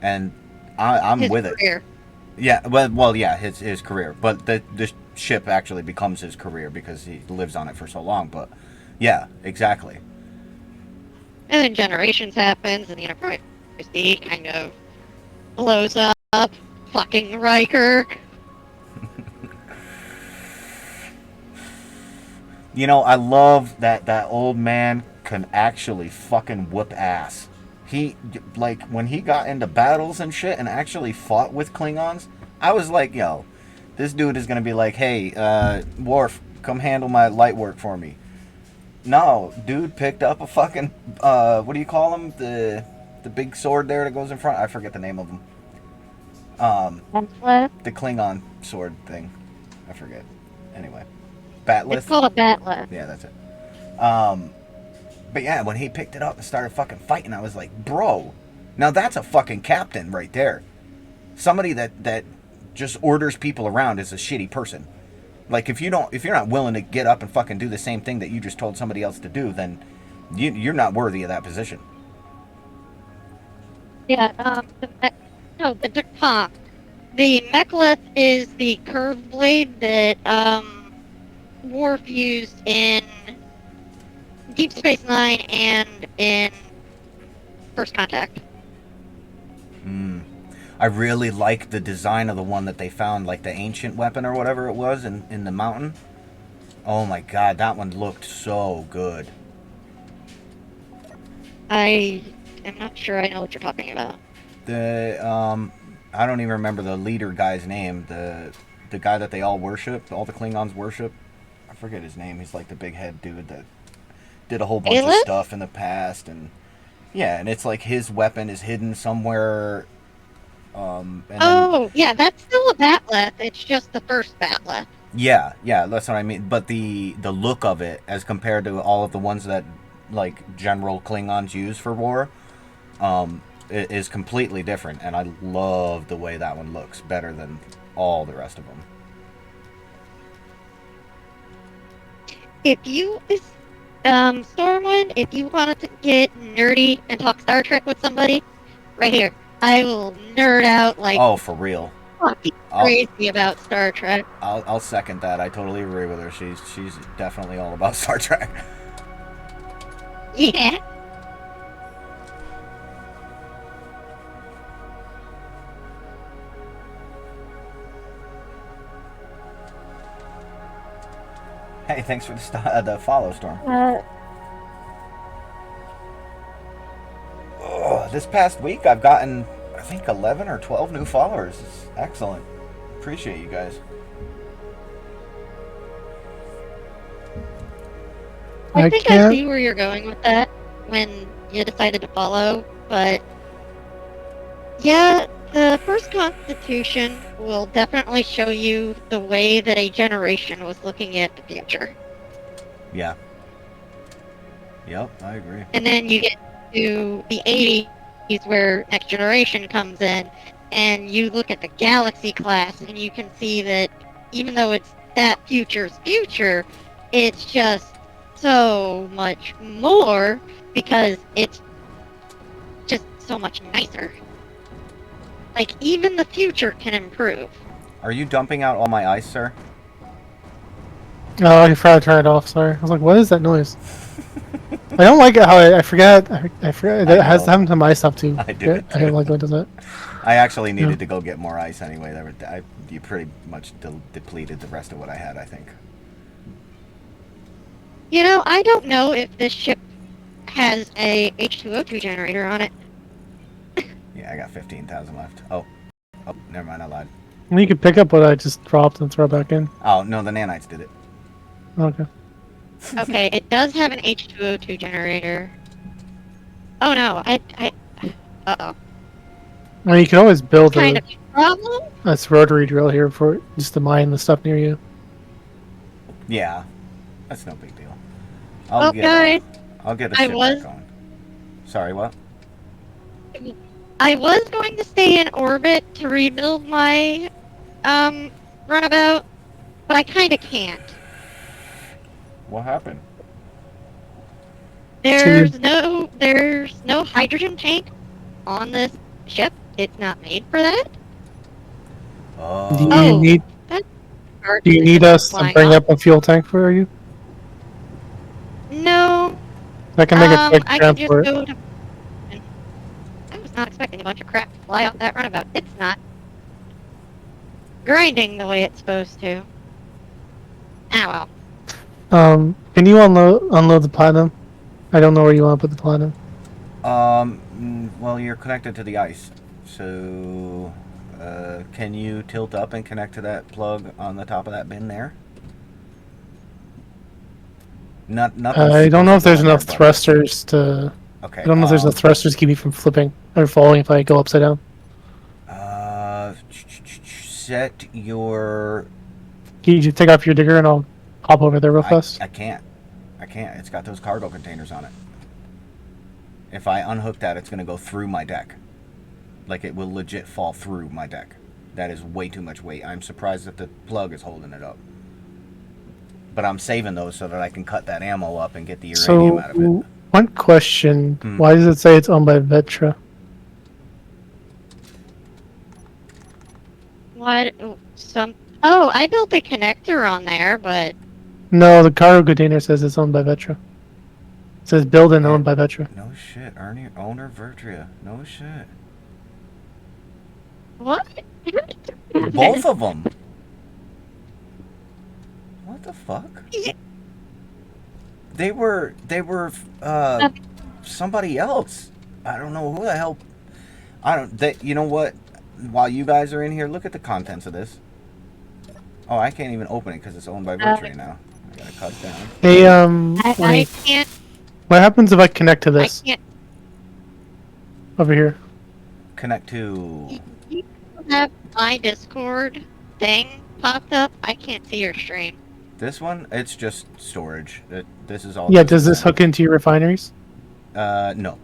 And I'm His with it. career. Yeah, well, yeah, his career. But the ship actually becomes his career because he lives on it for so long. But, yeah, exactly. And then generations happens, and the Enterprise D kind of blows up, fucking Riker. You know, I love that that old man can actually fucking whoop ass. He, like, when he got into battles and shit and actually fought with Klingons, I was like, yo, this dude is gonna be like, hey, Worf, come handle my light work for me. No, dude picked up a fucking, what do you call him? The big sword there that goes in front? I forget the name of him. The Klingon sword thing. I forget. Anyway. Batleth? It's called a batleth. Yeah, that's it. But yeah, when he picked it up and started fucking fighting, I was like, bro, now that's a fucking captain right there. Somebody that just orders people around is a shitty person. Like if you're not willing to get up and fucking do the same thing that you just told somebody else to do, then you're not worthy of that position. Yeah, the Dukong. The mechlith is the curved blade that, Worf used in Deep Space Nine and in First Contact. I really like the design of the one that they found, like the ancient weapon or whatever it was in the mountain. Oh my god, that one looked so good. I am not sure I know what you're talking about. I don't even remember the leader guy's name. The guy that they all worship, all the Klingons worship. I forget his name. He's like the big head dude that did a whole bunch of Aelith? stuff in the past, and yeah, and it's like his weapon is hidden somewhere. And then, Yeah, that's still a batleth. It's just the first batleth. yeah, that's what I mean. But the look of it, as compared to all of the ones that like general Klingons use for war, is completely different, and I love the way that one looks better than all the rest of them. If you, Stormwind, if you wanted to get nerdy and talk Star Trek with somebody, right here, I will nerd out like Oh, for real. fucking crazy about Star Trek. I'll second that. I totally agree with her. She's definitely all about Star Trek. Yeah. Hey, thanks for the follow, Storm. This past week, I've gotten, I think, 11 or 12 new followers. It's excellent. Appreciate you guys. I think I can't. see where you're going with that when you decided to follow, but yeah, the first Constitution will definitely show you the way that a generation was looking at the future. Yeah. Yep, I agree. And then you get to the 80s where Next Generation comes in, and you look at the Galaxy class, and you can see that even though it's that future's future, it's just so much more because it's just so much nicer. Like, even the future can improve. Are you dumping out all my ice, sir? Oh, I forgot to turn it off. Sorry. I was like, what is that noise? I don't like it how I forgot. I forgot. It has know. happened to my stuff too. I do it I don't too. like when it does that. I actually needed to go get more ice anyway. You pretty much depleted the rest of what I had, I think. You know, I don't know if this ship has a H2O2 generator on it. Yeah, I got 15,000 left. Oh, never mind, I lied. Well, you could pick up what I just dropped and throw it back in. Oh, no, the nanites did it. Okay. Okay, it does have an H2O2 generator. Oh no, uh-oh. Well, you can always build Kind of a problem? a rotary drill here for just to mine the stuff near you. Yeah, that's no big deal. Well, guys, I'll get a I ship was- back going. Sorry, what? I was going to stay in orbit to rebuild my, runabout, but I kinda can't. What happened? There's no hydrogen tank on this ship. It's not made for that. Oh. Do you Oh. need Or Do you the need ship us to flying bring off. up a fuel tank for you? No. I can make a quick I can just transport. go to. I was not expecting a bunch of crap to fly off that runabout. It's not. grinding the way it's supposed to. Oh well. Can you unload the platinum? I don't know where you want to put the platinum. Well, you're connected to the ice, so can you tilt up and connect to that plug on the top of that bin there? Nothing. I don't know if there's physical in there, enough buddy. thrusters to. Okay. I don't know if there's enough thrusters to keep me from flipping or falling if I go upside down. Set your. Can you just take off your digger and I'll hop over there real fast? I can't. It's got those cargo containers on it. If I unhook that, it's going to go through my deck. Like, it will legit fall through my deck. That is way too much weight. I'm surprised that the plug is holding it up. But I'm saving those so that I can cut that ammo up and get the uranium out of it. So, one question. Why does it say it's owned by Vetra? What? Oh, I built a connector on there, but No, the cargo container says it's owned by Vetra. It says built and owned by Vetra. No shit. Owner Vertria. No shit. what? Both of them. What the fuck? They were somebody else. I don't know who the hell. You know what? While you guys are in here, look at the contents of this. Oh, I can't even open it because it's owned by Vertria now. I gotta cut down. Hey, I wait. can't. What happens if I connect to I this can't. over here? Connect to. You have my Discord thing popped up. I can't see your stream. This one, it's just storage. This is all. Yeah, does this hook into your refineries? No.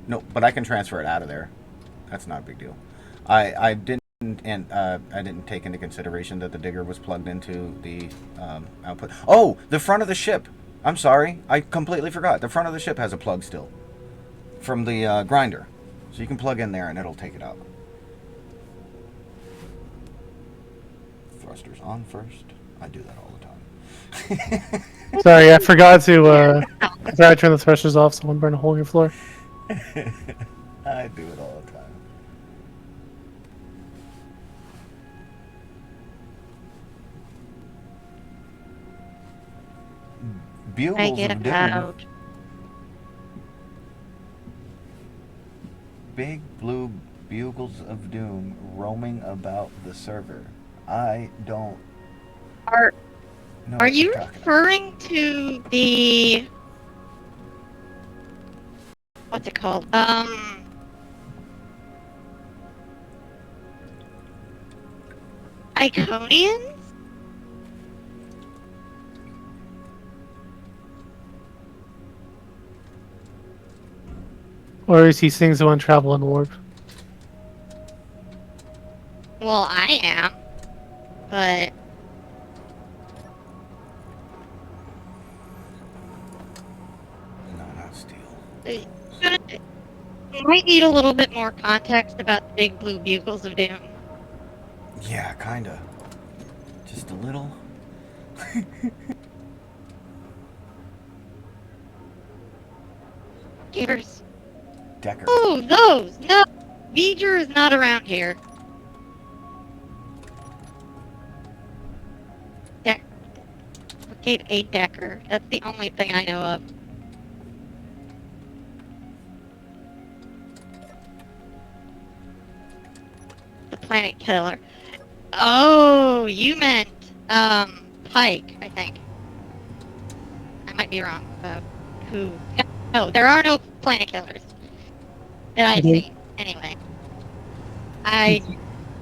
No, but I can transfer it out of there. That's not a big deal. I didn't take into consideration that the digger was plugged into the output. Oh, the front of the ship. I'm sorry, I completely forgot. The front of the ship has a plug still from the grinder, so you can plug in there and it'll take it out. Thrusters on first. I do that all the time. Sorry, I forgot to turn the thrusters off so I won't burn a hole in your floor. I do it all the time. Bugles I get of Doom. out. Big blue bugles of doom roaming about the server. I don't Are know. Are what you you're talking about. referring to the what's it called? Iconians? Or is he seeing someone travel in warp? Well, I am, but No, not steel. you might need a little bit more context about the big blue bugles of doom. Yeah, kinda. Just a little. Gators. Decker. Oh, those! No! V'ger is not around here. Locate a Decker. That's the only thing I know of. The Planet Killer. Oh, you meant, Pike, I think. I might be wrong about who. No, there are no Planet Killers that I see. Anyway. I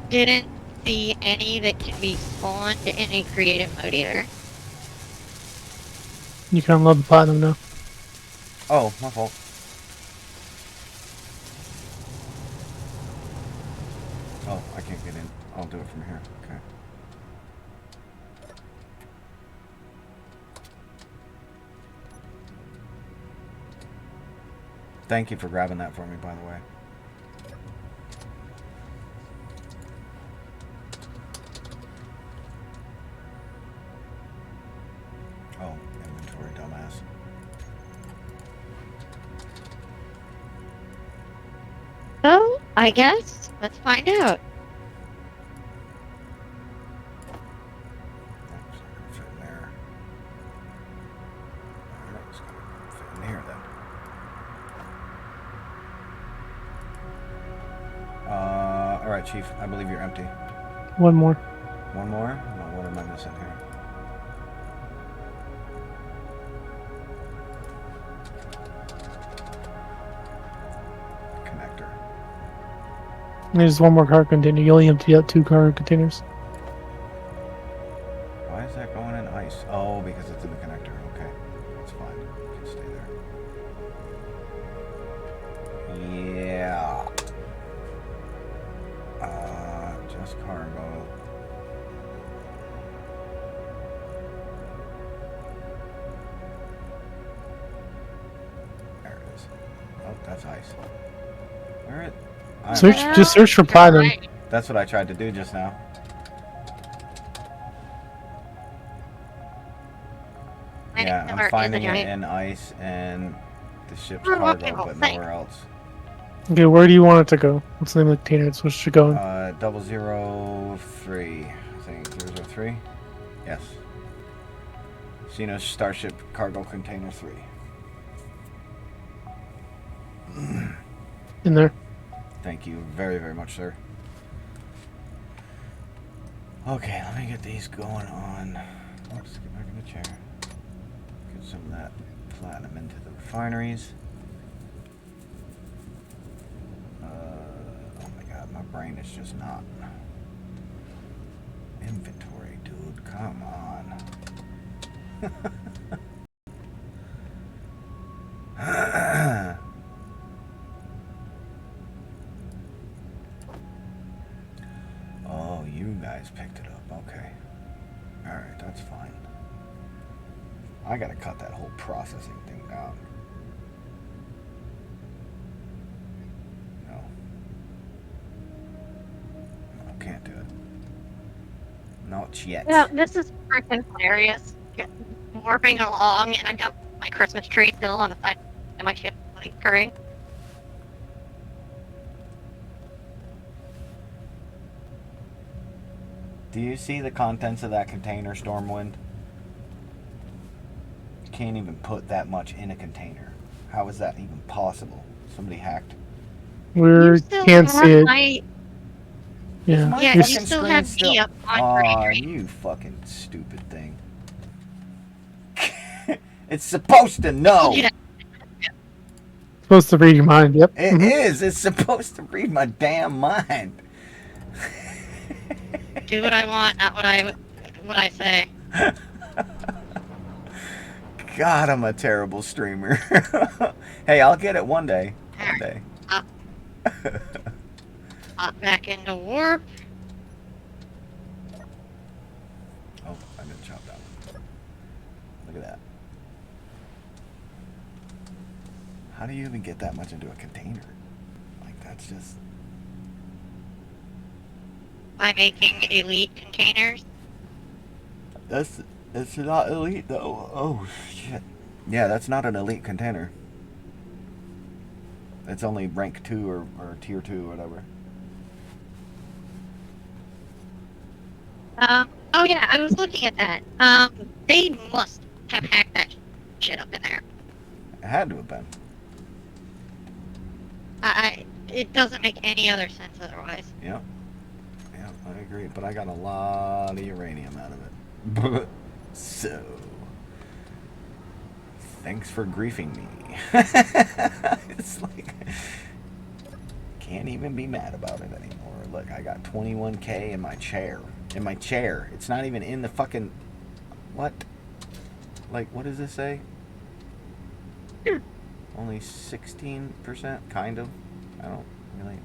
didn't see any that can be spawned in a creative mode either. You can unload the platinum now. Oh, my fault. Oh, I can't get in. I'll do it from here. Okay. Thank you for grabbing that for me, by the way. Oh, inventory, dumbass. So, I guess, let's find out. Chief. I believe you're empty. One more. One more? No, what am I missing here? Connector. There's one more cargo container. You only empty out 2 cargo containers. Why is that going in ice? Oh, because it's in the connector. Okay. It's fine. You can stay there. Yeah. Just cargo. There it is. Oh, that's ice. Alright. Just search for platinum. Right. That's what I tried to do just now. Yeah, I'm finding it in ice and the ship's cargo, but nowhere else. Okay, where do you want it to go? What's the name of the container it's supposed to go in? 003. I think 003. Yes. Xenos Starship Cargo Container 3. In there. Thank you very, very much, sir. Okay, let me get these going on. Let's get back in the chair. Get some of that platinum into the refineries. Oh my god, my brain is just not. Inventory, dude, come on. Oh, you guys picked it up. Okay. Alright, that's fine. I gotta cut that whole processing thing down. No. No, can't do it. Not yet. Yeah, this is freaking hilarious. Warping along, and I got my Christmas tree still on the side of my ship, like curry. Do you see the contents of that container, Stormwind? You can't even put that much in a container. How is that even possible? Somebody hacked. We can't see it. Yeah. My Yeah, fucking you still screen have me up on Aw, your screen. you fucking stupid thing. It's supposed to know. Yeah. Supposed to read your mind. Yep. It is. It's supposed to read my damn mind. Do what I want, not what I say. God, I'm a terrible streamer. Hey, I'll get it one day. One day. Hop back into warp. Oh, I didn't chop that one. Look at that. How do you even get that much into a container? Like, that's just... By making elite containers. It's not elite, though. Oh, shit. Yeah, that's not an elite container. It's only rank 2 or tier 2 or whatever. Oh yeah, I was looking at that. They must have hacked that shit up in there. It had to have been. It doesn't make any other sense otherwise. Yep. Yep, I agree. But I got a lot of uranium out of it. So... Thanks for griefing me. It's like... Can't even be mad about it anymore. Look, I got 21K in my chair. In my chair. It's not even in the fucking... What? Like, what does this say? Only 16%? Kind of. I don't really...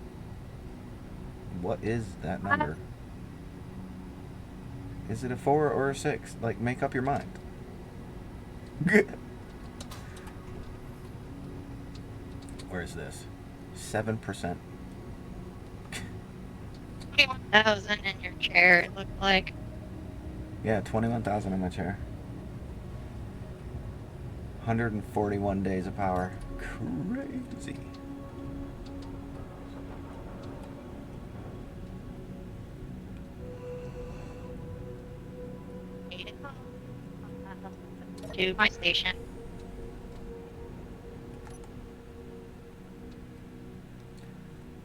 What is that number? Is it a 4 or a 6? Like, make up your mind. Where is this? 7%. 21,000 in your chair, it looked like. Yeah, 21,000 in my chair. 141 days of power. Crazy. To my station.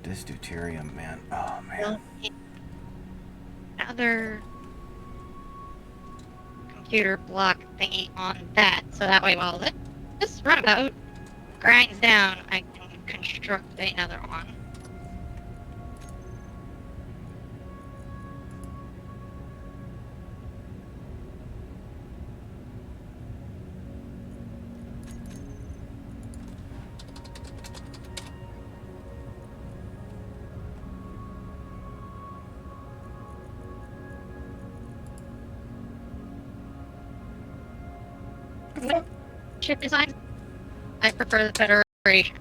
this deuterium, man. Oh, man. Well, another computer block thingy on that, so that way while this runabout grinds down, I can construct another one. Ship designs, I prefer the Federation.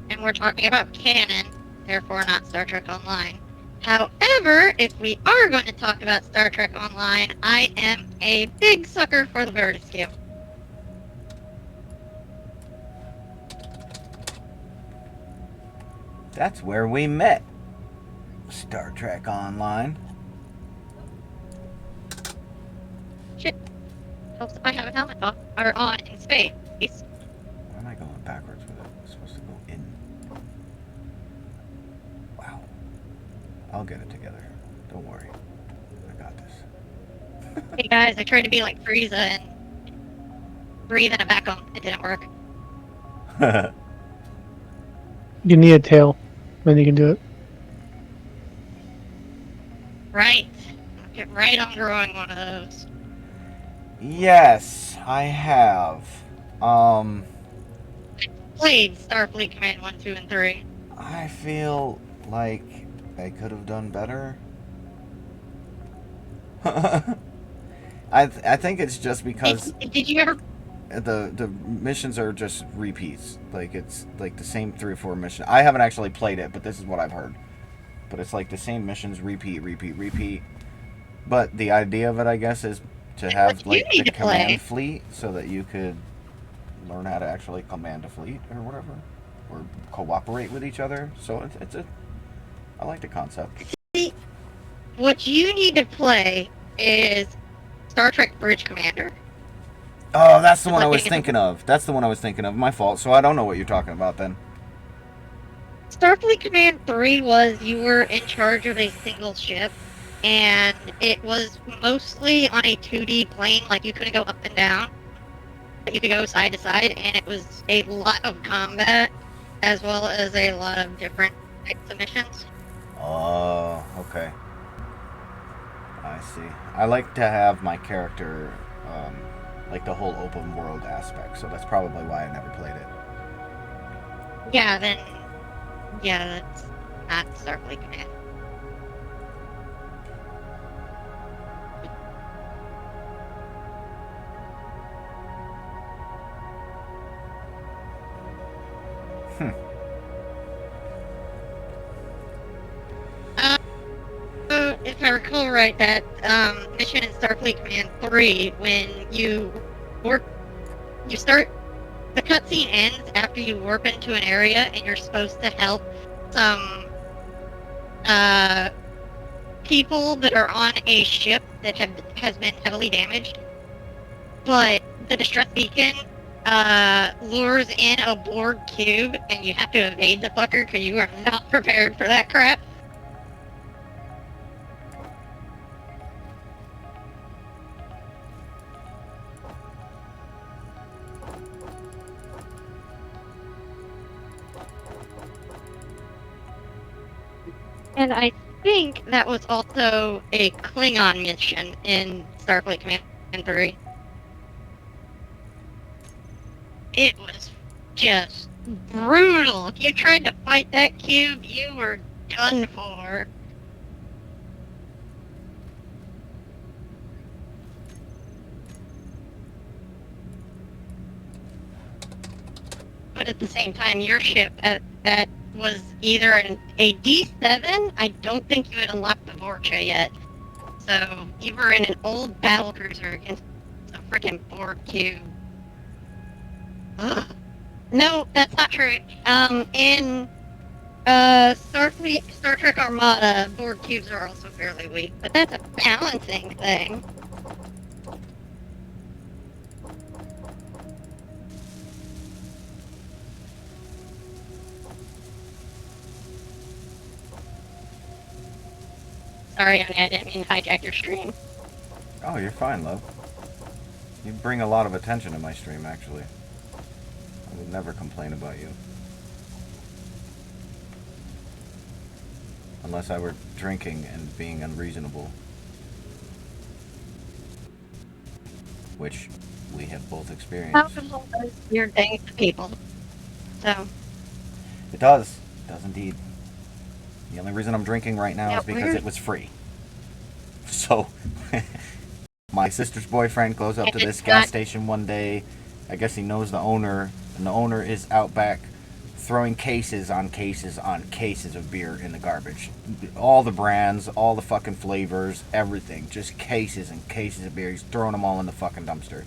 And we're talking about canon, therefore not Star Trek Online. However, if we are going to talk about Star Trek Online, I am a big sucker for the Vertiscue. That's where we met. Star Trek Online. Shit. Helps if I have a helmet on in space. Why am I going backwards with it? I'm supposed to go in. Wow. I'll get it together. Don't worry. I got this. Hey guys, I tried to be like Frieza and breathe in a vacuum. It didn't work. You need a tail, then you can do it. Right. I'll get right on growing one of those. Yes, I have. Played Starfleet Command 1, 2, and 3. I feel like they could have done better. I think it's just because Did you ever... the missions are just repeats. Like it's like the same 3 or 4 missions. I haven't actually played it, but this is what I've heard. But it's like the same missions, repeat. But the idea of it, I guess, is to have like the command fleet so that you could learn how to actually command a fleet or whatever, or cooperate with each other. So I like the concept. See, what you need to play is Star Trek Bridge Commander. Oh, that's the one I was thinking of. That's the one I was thinking of. My fault. So I don't know what you're talking about then. Starfleet Command 3 was you were in charge of a single ship, and it was mostly on a 2D plane, like you couldn't go up and down, but you could go side to side, and it was a lot of combat, as well as a lot of different types of missions. Oh, okay. I see. I like to have my character, like the whole open world aspect, so that's probably why I never played it. Yeah, then... Yeah, that's not Starfleet Command. If I recall right, that mission in Starfleet Command 3, when you start, the cutscene ends after you warp into an area, and you're supposed to help some people that are on a ship that has been heavily damaged. But the distress beacon lures in a Borg cube, and you have to evade the fucker because you are not prepared for that crap. And I think that was also a Klingon mission in Starfleet Command 3. It was just brutal. If you tried to fight that cube, you were done for. But at the same time, your ship that was either a D7. I don't think you had unlocked the Vorcha yet. So you were in an old battlecruiser against a freaking Borg cube. Ugh. No, that's not true. In Star Trek Armada, Borg cubes are also fairly weak, but that's a balancing thing. Sorry, I didn't mean to hijack your stream. Oh, you're fine, love. You bring a lot of attention to my stream, actually. I would never complain about you. Unless I were drinking and being unreasonable. Which we have both experienced. Alcohol does weird things to people. So, It does. It does indeed. The only reason I'm drinking right now yeah, is because weird. it was free. So, my sister's boyfriend goes up to this gas station one day. I guess he knows the owner, and the owner is out back throwing cases on cases on cases of beer in the garbage. All the brands, all the fucking flavors, everything. Just cases and cases of beer. He's throwing them all in the fucking dumpster.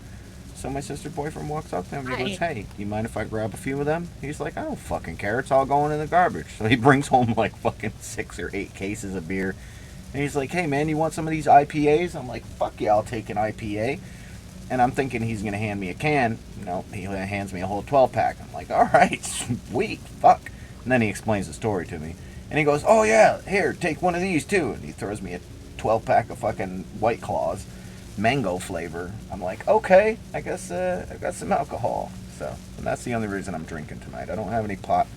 So my sister's boyfriend walks up to him and he goes, "Hey, do you mind if I grab a few of them?" He's like, "I don't fucking care. It's all going in the garbage." So he brings home like fucking 6 or 8 cases of beer. And he's like, "Hey man, you want some of these IPAs?" I'm like, "Fuck yeah, I'll take an IPA." And I'm thinking he's going to hand me a can. No, he hands me a whole 12-pack. I'm like, "Alright, sweet, fuck." And then he explains the story to me. And he goes, "Oh yeah, here, take one of these too." And he throws me a 12-pack of fucking White Claws. Mango flavor. I'm like, okay, I guess I got some alcohol. So, and that's the only reason I'm drinking tonight. I don't have any pot.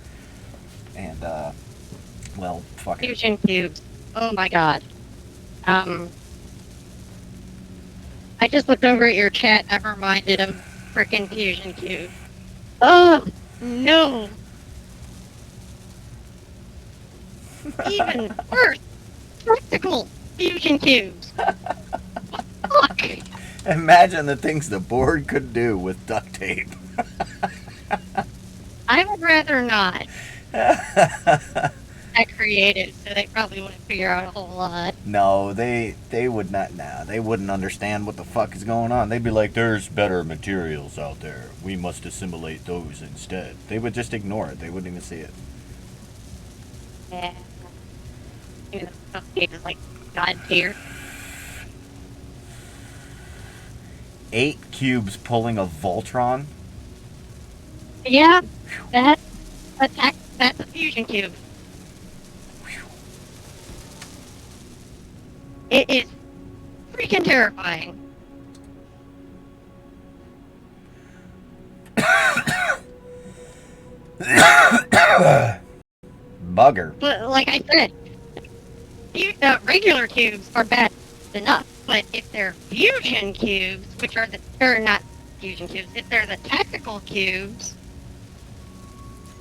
And, well, fuck it. Fusion cubes. Oh my god. I just looked over at your chat. I'm reminded of frickin' fusion cube. Oh no. Even worse. Practical fusion cubes. Fuck. Imagine the things the board could do with duct tape. I would rather not. That creative, so they probably wouldn't figure out a whole lot. No, they would not. Nah, they wouldn't understand what the fuck is going on. They'd be like, "There's better materials out there. We must assimilate those instead." They would just ignore it. They wouldn't even see it. Yeah. Even though the is like God tier. 8 cubes pulling a Voltron. Yeah, that's a fusion cube. It is freaking terrifying. Bugger. But like I said, regular cubes are bad enough. But if they're fusion cubes, which are or not fusion cubes, if they're the tactical cubes,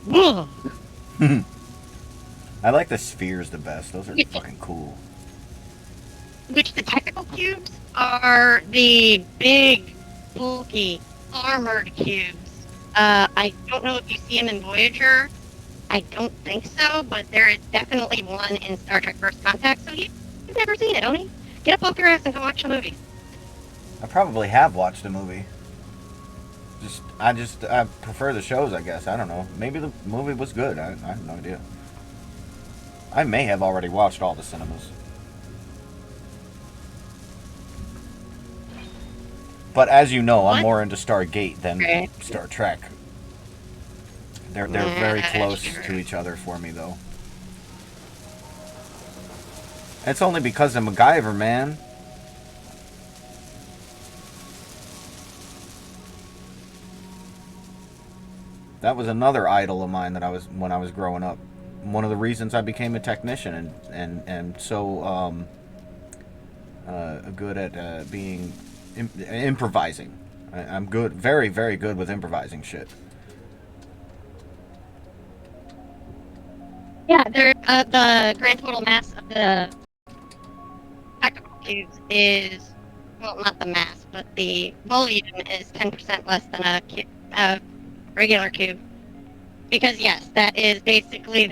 whoa. I like the spheres the best. Those are fucking cool. Which the tactical cubes are the big, bulky, armored cubes. I don't know if you see them in Voyager. I don't think so, but there is definitely one in Star Trek First Contact, so you've never seen it, Oni. Get up off your ass and go watch the movie. I probably have watched a movie. I prefer the shows, I guess. I don't know. Maybe the movie was good. I have no idea. I may have already watched all the cinemas. But as you know, I'm more into Stargate than Star Trek. They're very close to each other for me, though. It's only because of MacGyver, man. That was another idol of mine that when I was growing up. One of the reasons I became a technician and so good at being improvising. I'm good, very, very good with improvising shit. Yeah, the grand total mass of the tactical cubes is, well, not the mass, but the volume is 10% less than a regular cube. Because, yes, that is basically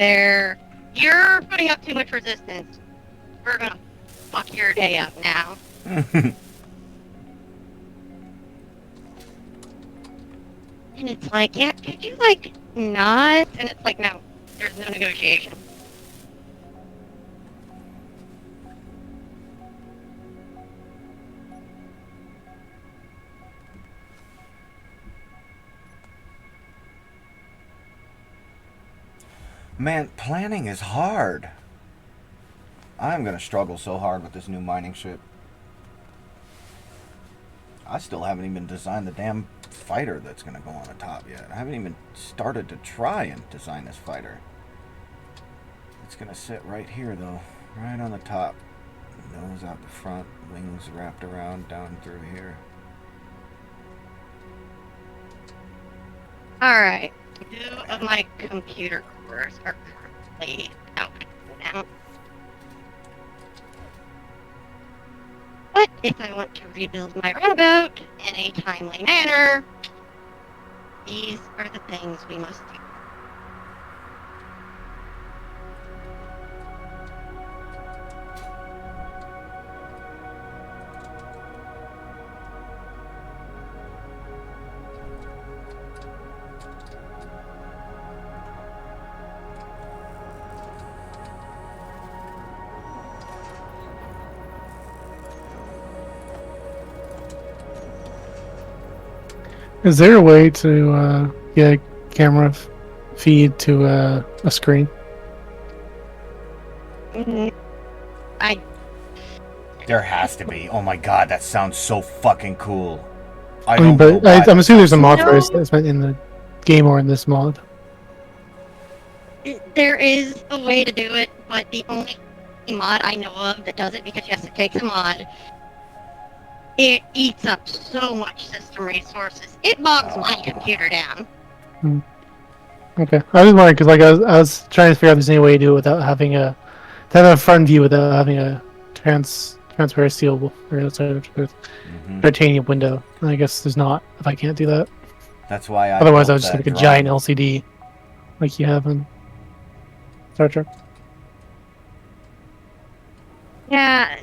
you're putting up too much resistance. We're gonna fuck your day up now. And it's like, yeah, could you, like, not? And it's like, no, there's no negotiation. Man, planning is hard. I'm gonna struggle so hard with this new mining ship. I still haven't even designed the damn fighter that's gonna go on the top yet. I haven't even started to try and design this fighter. It's gonna sit right here though, right on the top. Nose out the front, wings wrapped around down through here. Alright. 2 of my computer cores are currently out now. But if I want to rebuild my runabout in a timely manner, these are the things we must do. Is there a way to get a camera feed to a screen? I There has to be. Oh my god, that sounds so fucking cool. I mean, but I'm assuming there's a mod No. for it that's in the game or in this mod. There is a way to do it, but the only mod I know of that does it, because yes, it takes a mod, it eats up so much system resources. It bogs my computer down. Okay, I was wondering because like I was trying to figure out if there's any way to do it without having to have a front view without having a transparent sealable or titanium window. And I guess there's not if I can't do that. That's why I. Otherwise, I built was just that like a drawing. giant LCD, like you have in Star Trek. Yeah.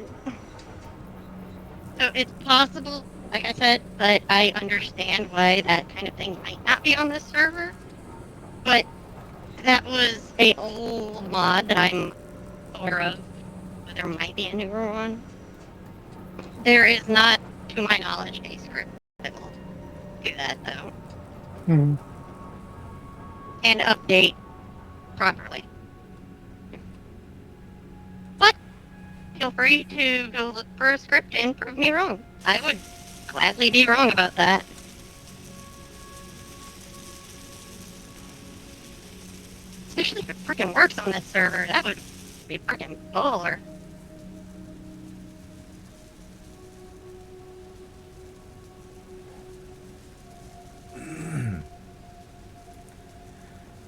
So it's possible, like I said, but I understand why that kind of thing might not be on this server. But that was a old mod that I'm aware of. But there might be a newer one. There is not, to my knowledge, a script that will do that though. Hmm. And update properly. But feel free to go look for a script and prove me wrong. I would gladly be wrong about that. Especially if it freaking works on this server, that would be freaking baller.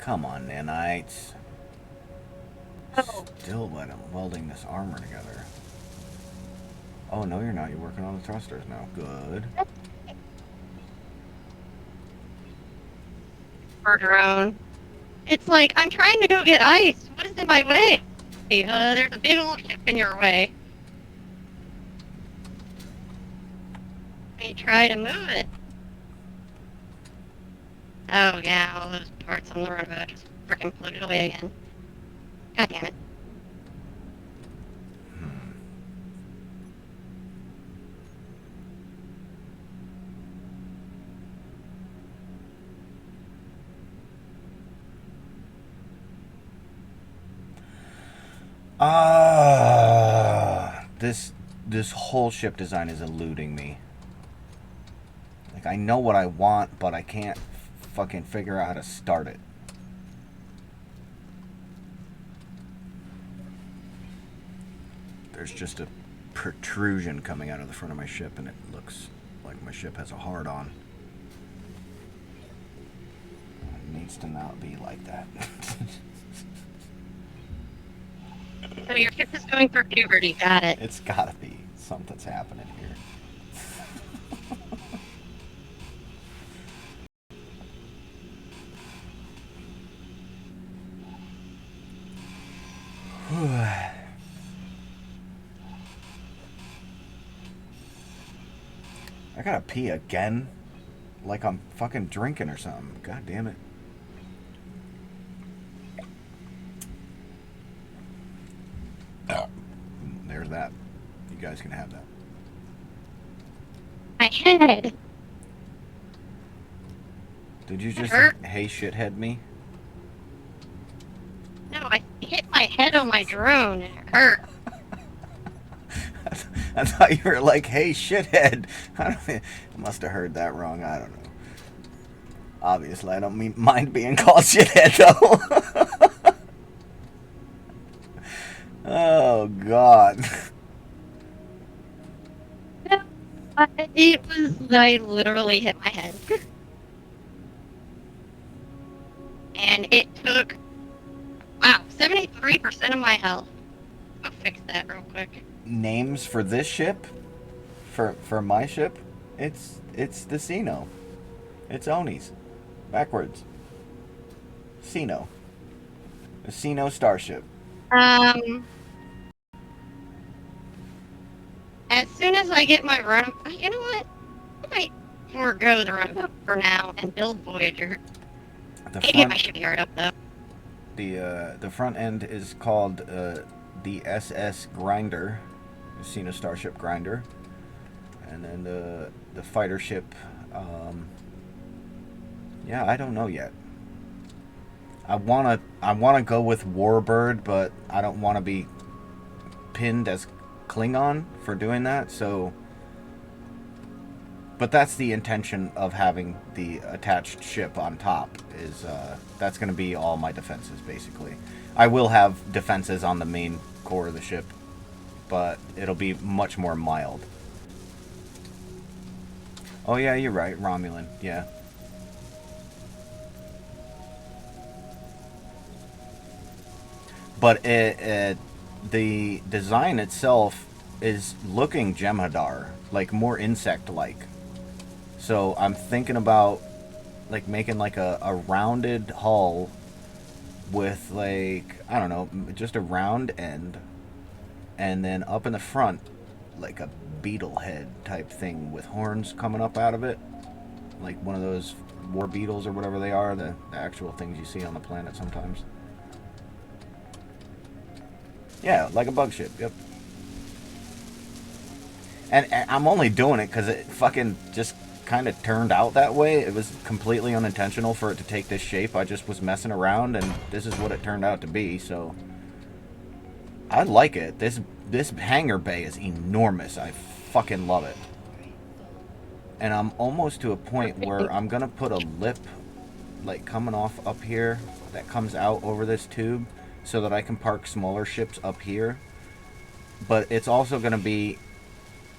Come on, nanites. Oh. Still welding this armor together. Oh, no, you're not. You're working on the thrusters now. Good. For drone. It's like, I'm trying to go get ice. What is in my way? There's a big old ship in your way. You try to move it. Oh yeah, all those parts on the runabout just frickin' floated away again. God damn it. This whole ship design is eluding me. Like, I know what I want, but I can't fucking figure out how to start it. There's just a protrusion coming out of the front of my ship, and it looks like my ship has a hard-on. It needs to not be like that. So your ship is going through puberty, got it. It's gotta be. Something's happening here. I gotta pee again? Like I'm fucking drinking or something. God damn it. There's that. You guys can have that. My head. Did you just hurt. hey shithead me? No, I hit my head on my drone and it hurt. I thought you were like, hey, shithead. I must have heard that wrong. I don't know. Obviously, I don't mind being called shithead, though. Oh, God. It was, I literally hit my head. And it took, wow, 73% of my health. I'll fix that real quick. Names for this ship? For my ship? It's the Sino. It's Oni's. Backwards. Sino. The Sino starship. As soon as I get my run, you know what? I might forego the run for now and build Voyager. The I get my shipyard up though. The front end is called the SS Grinder, the Sino starship Grinder, and then the fighter ship. Yeah, I don't know yet. I wanna go with Warbird, but I don't want to be pinned as Klingon for doing that. So, but that's the intention of having the attached ship on top. Is that's going to be all my defenses basically. I will have defenses on the main core of the ship, but it'll be much more mild. Oh yeah, you're right, Romulan. Yeah. But the design itself is looking Jem'Hadar, like more insect-like. So I'm thinking about like making like a rounded hull with like, I don't know, just a round end, and then up in the front like a beetle head type thing with horns coming up out of it, like one of those war beetles or whatever they are, the actual things you see on the planet sometimes. Yeah, like a bug ship, yep. And I'm only doing it because it fucking just kind of turned out that way. It was completely unintentional for it to take this shape. I just was messing around, and this is what it turned out to be, so... I like it. This hangar bay is enormous. I fucking love it. And I'm almost to a point where I'm going to put a lip, like, coming off up here that comes out over this tube, so that I can park smaller ships up here. But it's also going to be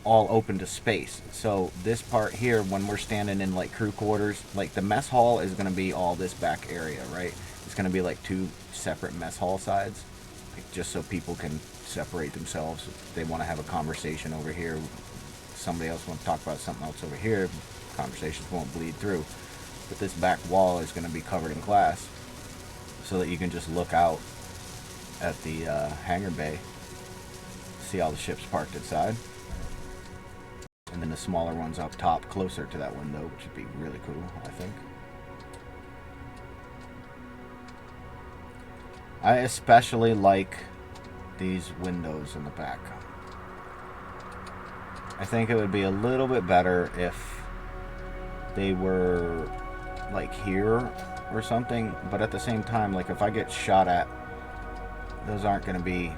all open to space. So this part here, when we're standing in like crew quarters, like the mess hall is going to be all this back area, right? It's going to be like two separate mess hall sides, like, just so people can separate themselves. If they want to have a conversation over here, somebody else wants to talk about something else over here, conversations won't bleed through. But this back wall is going to be covered in glass, so that you can just look out at the hangar bay, see all the ships parked inside, and then the smaller ones up top closer to that window, which would be really cool, I think. I especially like these windows in the back. I think it would be a little bit better if they were like here or something, but at the same time, like if I get shot at, those aren't going to be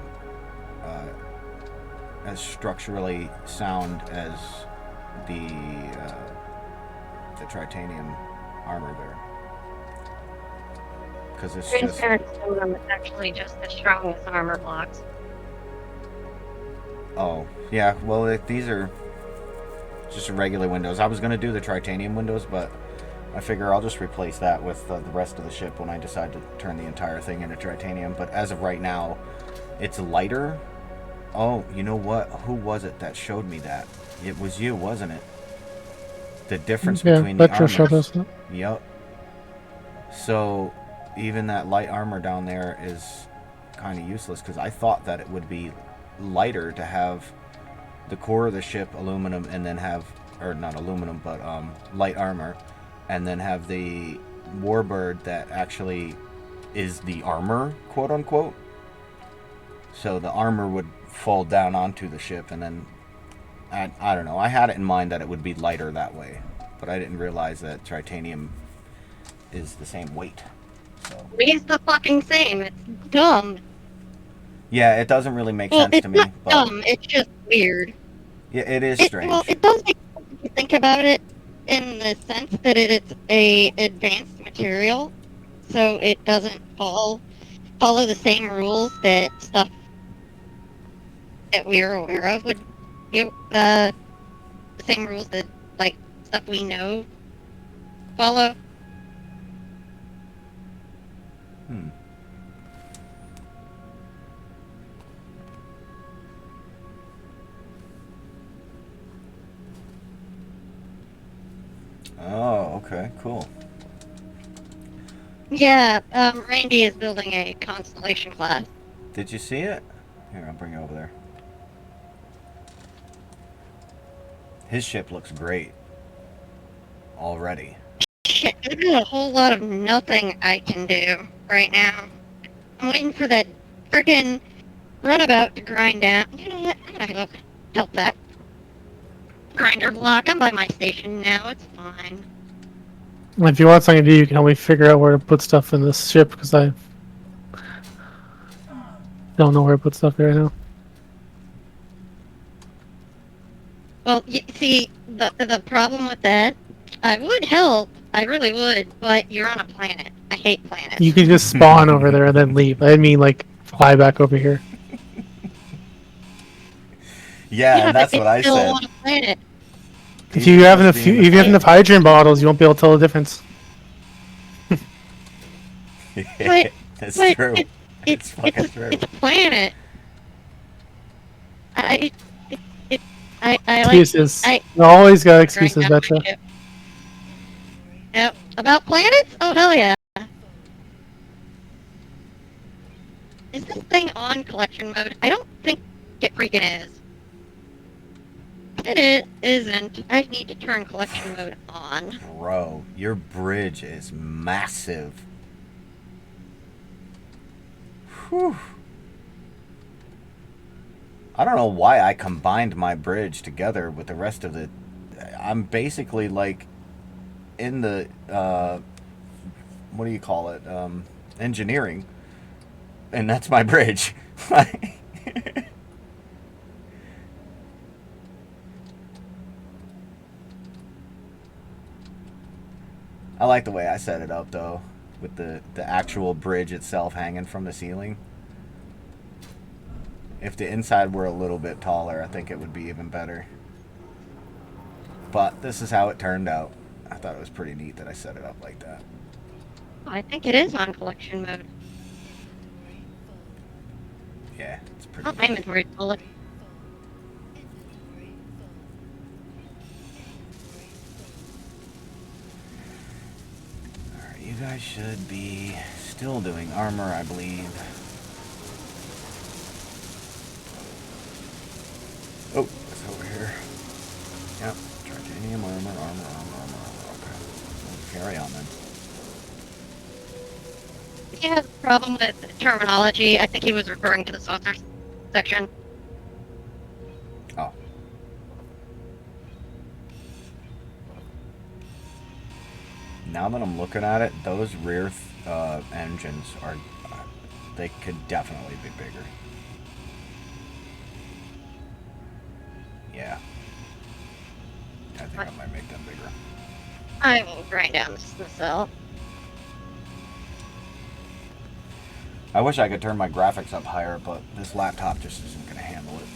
as structurally sound as the titanium armor there, because it's just... Transparent aluminum is actually just the strongest armor blocks. Oh, yeah, well, these are just regular windows. I was going to do the titanium windows, but I figure I'll just replace that with the rest of the ship when I decide to turn the entire thing into titanium. But as of right now, it's lighter. Oh, you know what? Who was it that showed me that? It was you, wasn't it? The difference between the Metro showed armors. us that. Yep. So even that light armor down there is kind of useless, because I thought that it would be lighter to have the core of the ship aluminum, and then have, or not aluminum, but light armor, and then have the warbird that actually is the armor, quote unquote. So the armor would fold down onto the ship, and then I don't know. I had it in mind that it would be lighter that way, but I didn't realize that titanium is the same weight. So It's the fucking same. It's dumb. yeah, it doesn't really make Well, sense it's to me. not But dumb. It's just weird. Yeah, it is Well, strange. it does make sense if you think about it in the sense that it is a advanced material, so it doesn't follow the same rules that stuff that we're aware of would be, the same rules that like stuff we know follow. Hmm. Oh, okay, cool. Yeah, Randy is building a constellation class. Did you see it? Here, I'll bring you over there. His ship looks great already. Shit, there's a whole lot of nothing I can do right now. I'm waiting for that friggin' runabout to grind down. You know what? I'm gonna go help that grinder block. I'm by my station now. It's fine. If you want something to do, you can help me figure out where to put stuff in this ship because I don't know where to put stuff right now. Well, you see, the problem with that, I would help. I really would, but you're on a planet. I hate planets. You can just spawn over there and then leave. I mean, like fly back over here. Yeah, Yeah, and but that's what it's I still said. on a planet. If He you have must enough, be in if the you have enough planet. hydrogen bottles, you won't be able to tell the difference. But That's but true. It's fucking true. it's a planet. I it, it I like Excuses. I You always got grind excuses, down my betcha. ship. Yep. About planets? Oh hell yeah. Is this thing on collection mode? I don't think it freaking is. It isn't. I need to turn collection mode on. Bro, your bridge is massive. Whew. I don't know why I combined my bridge together with the rest of the. I'm basically like in the what do you call it? Engineering, and that's my bridge. I like the way I set it up though, with the actual bridge itself hanging from the ceiling. If the inside were a little bit taller, I think it would be even better. But this is how it turned out. I thought it was pretty neat that I set it up like that. I think it is on collection mode. Yeah, it's pretty Oh, my neat. inventory's full. Alright, you guys should be still doing armor, I believe. Oh, it's over here. Yep, titanium armor. Okay. Well, carry on then. He has a problem with terminology. I think he was referring to the saucer section. Oh. Now that I'm looking at it, those rear engines are, they could definitely be bigger. Yeah. I think I might make them bigger. I will grind down this myself. I wish I could turn my graphics up higher, but this laptop just isn't going to handle it.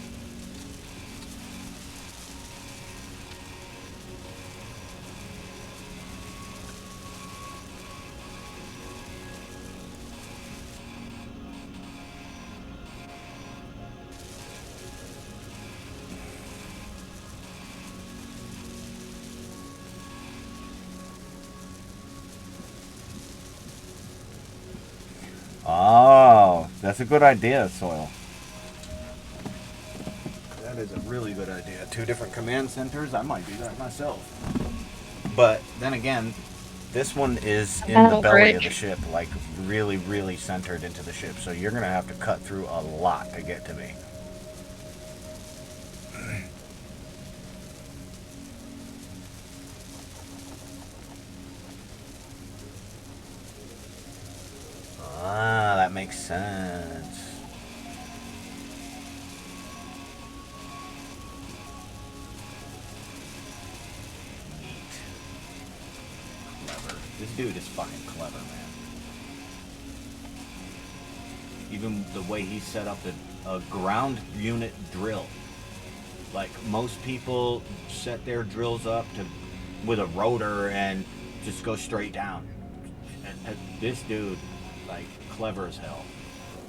Oh, that's a good idea, Soil. That is a really good idea. 2 different command centers, I might do that myself. But then again, this one is in the Metal belly of the bridge. ship, like really, really centered into the ship. So you're going to have to cut through a lot to get to me. Ah, that makes sense. This dude is fucking clever, man. Even the way he set up a ground unit drill. Like, most people set their drills up with a rotor and just go straight down. And this dude, like, clever as hell.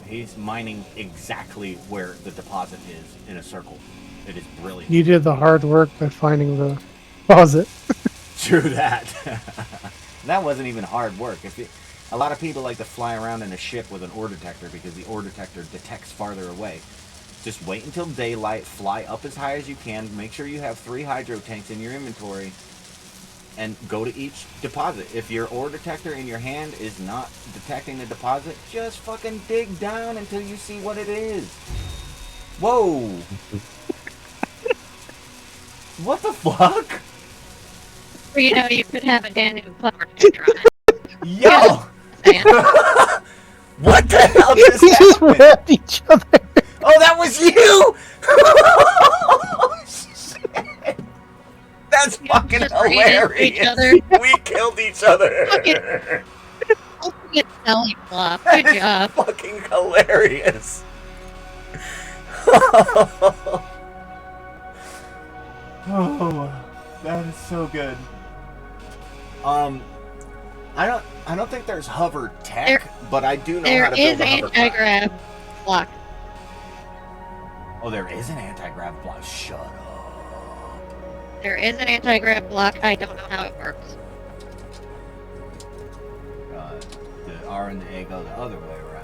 He's mining exactly where the deposit is in a circle. It is brilliant. You did the hard work by finding the deposit. True that. That wasn't even hard work. A lot of people like to fly around in a ship with an ore detector because the ore detector detects farther away. Just wait until daylight, fly up as high as you can, make sure you have 3 hydro tanks in your inventory, and go to each deposit. If your ore detector in your hand is not detecting the deposit, just fucking dig down until you see what it is. Whoa! What the fuck? Or, you know, you could have a Danu clever picture on it. Yo! Saying. What the hell just We just happened? wrapped each other. Oh, that was you! Oh, shit. That's fucking Just ran into each hilarious. other. We killed each other. Ultimate selling bluff. That Good is job. fucking hilarious. Oh, that is so good. I don't think there's hover tech, but I do know how There to is build a hover craft. anti-grav block. Oh, there is an anti-grav block. Shut up. There is an anti-grav block. I don't know how it works. The R and the A go the other way around.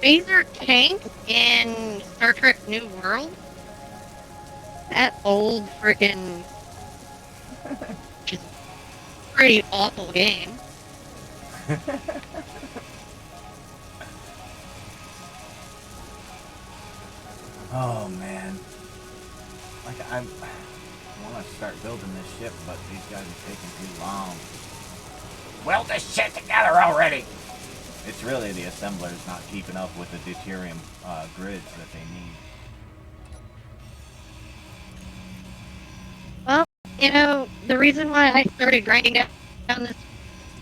Phaser tank in Star Trek New World? That old freaking just pretty awful game. Oh man, like I want to start building this ship, but these guys are taking too long. Weld this shit together already. It's really the assemblers not keeping up with the deuterium grids that they need. Well, you know, the reason why I started grinding down this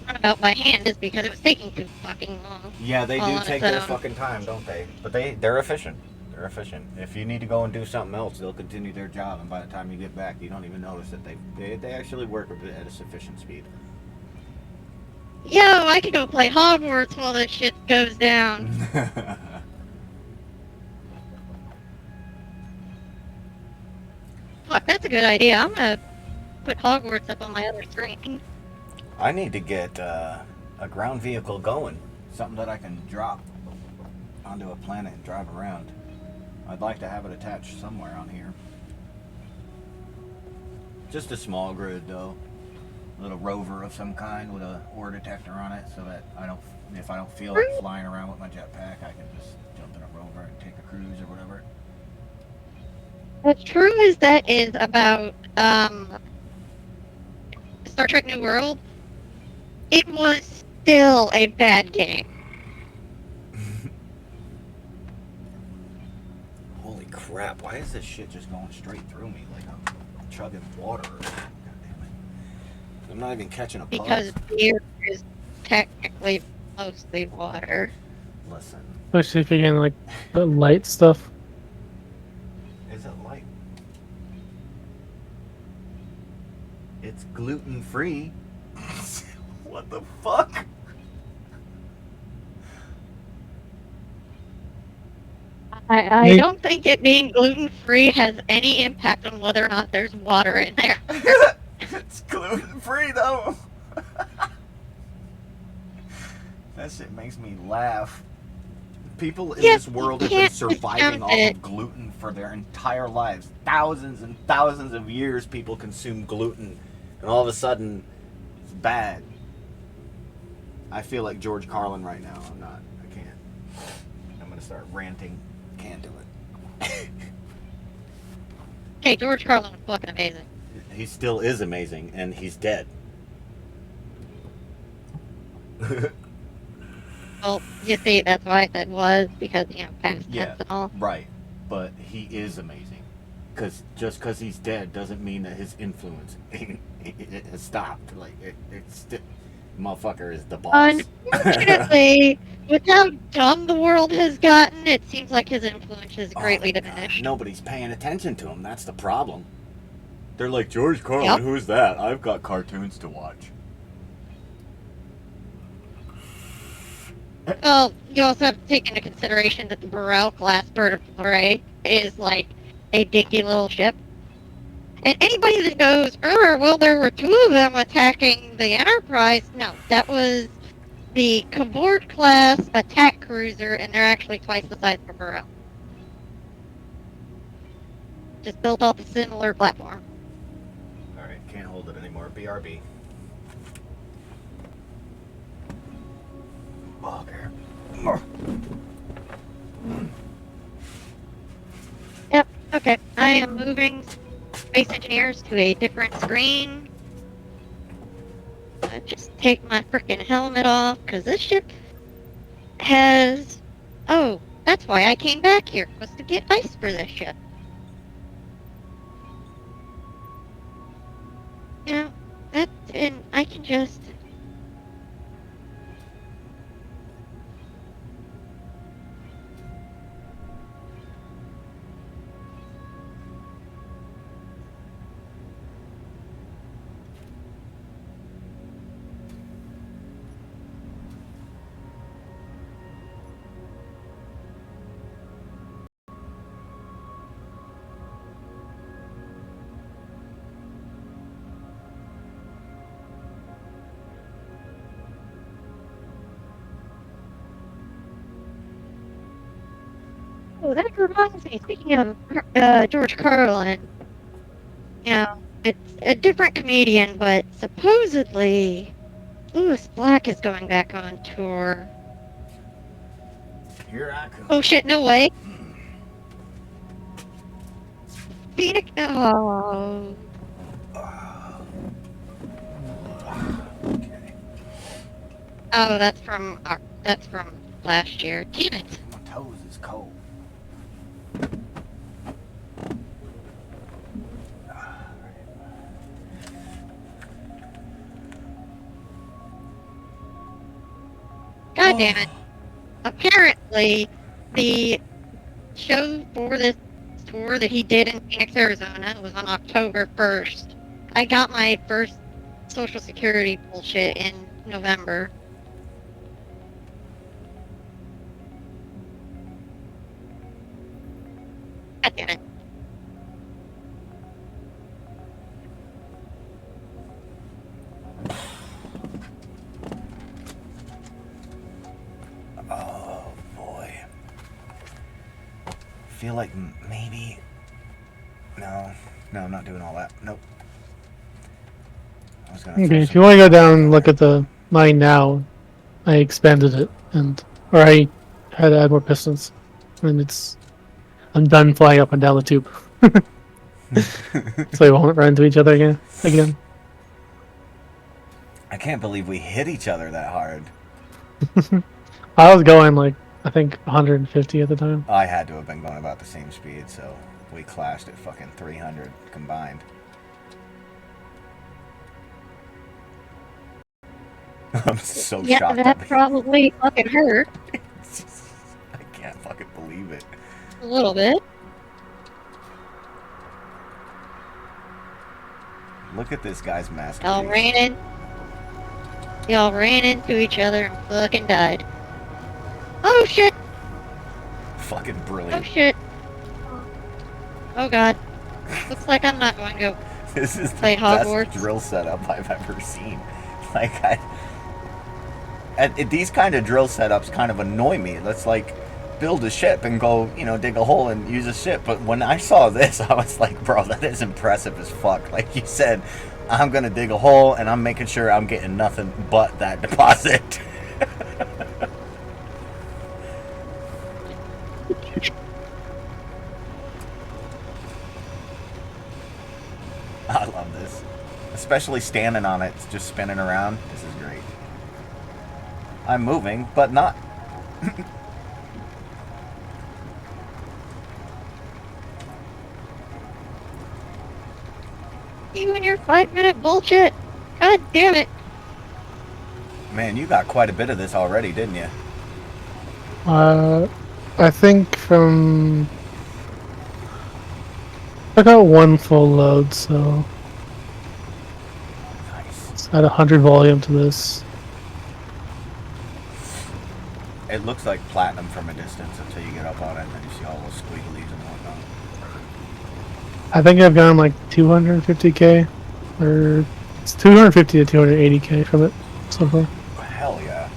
runabout by hand is because it was taking too fucking long. Yeah, they All do on take its their own. fucking time, don't they? But they're efficient. They're efficient. If you need to go and do something else, they'll continue their job, and by the time you get back, you don't even notice that they actually work at a sufficient speed. Yo, I could go play Hogwarts while this shit goes down. Fuck, that's a good idea. I'm gonna put Hogwarts up on my other screen. I need to get a ground vehicle going, something that I can drop onto a planet and drive around. I'd like to have it attached somewhere on here. Just a small grid though. A little rover of some kind with a ore detector on it, so that if I don't feel like flying around with my jetpack, I can just jump in a rover and take a cruise or whatever. As true as that is about Star Trek New World, it was still a bad game. Holy crap, why is this shit just going straight through me like I'm chugging water? God damn it. I'm not even catching a buzz. Because beer is technically mostly water. Listen, Especially if you're getting like the light stuff. is it light? It's gluten free. What the fuck? I Hey. don't think it being gluten free has any impact on whether or not there's water in there. It's gluten free though. That shit makes me laugh. People in Yeah, this world you have been can't surviving discount off it. of gluten for their entire lives. Thousands and thousands of years people consume gluten, and all of a sudden, it's bad. I feel like George Carlin right now. I'm not. I can't. I'm gonna start ranting. Can't do it. Hey, George Carlin was fucking amazing. He still is amazing, and he's dead. Well, you see, that's why I said was, because, past Yeah, tense and all. right. But he is amazing. Because just because he's dead doesn't mean that his influence it has stopped. Like, it's motherfucker is the boss. Unfortunately, with how dumb the world has gotten, it seems like his influence has Oh greatly my God. diminished. Nobody's paying attention to him. That's the problem. They're like, George Carlin, Yep. who's that? I've got cartoons to watch. Well, you also have to take into consideration that the Burrell class bird of prey is like a dinky little ship. And anybody that goes, well, there were two of them attacking the Enterprise. No, that was the Cabord class attack cruiser, and they're actually twice the size of Burrell. Just built off a similar platform. Alright, can't hold it anymore. BRB. Bugger. Yep, okay. I am moving Space Engineers to a different screen. Just take my freaking helmet off, because this ship has... Oh, that's why I came back here, was to get ice for this ship. And I can just... Oh, that reminds me, speaking of George Carlin, it's a different comedian, but supposedly Lewis Black is going back on tour. Here I come. Oh shit, no way. Phoenix, oh. Okay. Oh, that's from last year. Damn it. My toes is cold. God damn it. Apparently, the show for this tour that he did in Phoenix, Arizona was on October 1st. I got my first Social Security bullshit in November. God damn it. Oh boy. Feel like maybe. No, I'm not doing all that. Nope. I was gonna. Okay, if you want to go down and look at the mine now, I expanded it or I had to add more pistons, and I'm done flying up and down the tube, so we won't run into each other again. I can't believe we hit each other that hard. I was going like I think 150 at the time. I had to have been going about the same speed, so we clashed at fucking 300 combined. I'm so Yeah, shocked. that probably fucking hurt I can't fucking believe it. a little bit. Look at this guy's Y'all masterpiece. ran into each other and fucking died. Oh shit! Fucking Oh brilliant. shit! Oh god. Looks like I'm not going to go This is the play best Hogwarts. drill setup I've ever seen. Like, these kind of drill setups kind of annoy me. Let's like build a ship and go, dig a hole and use a ship. But when I saw this, I was like, bro, that is impressive as fuck. Like you said, I'm gonna dig a hole and I'm making sure I'm getting nothing but that deposit. I love this. Especially standing on it, just spinning around. This is great. I'm moving, but not. You and your 5-minute bullshit. God damn it. Man, you got quite a bit of this already, didn't you? I think from I got one full load, so Nice. let's add 100 volume to this. It looks like platinum from a distance until you get up on it, and then you see all those squigglies and whatnot. I think I've gotten like 250k, or it's 250 to 280k from it so far. Hell yeah.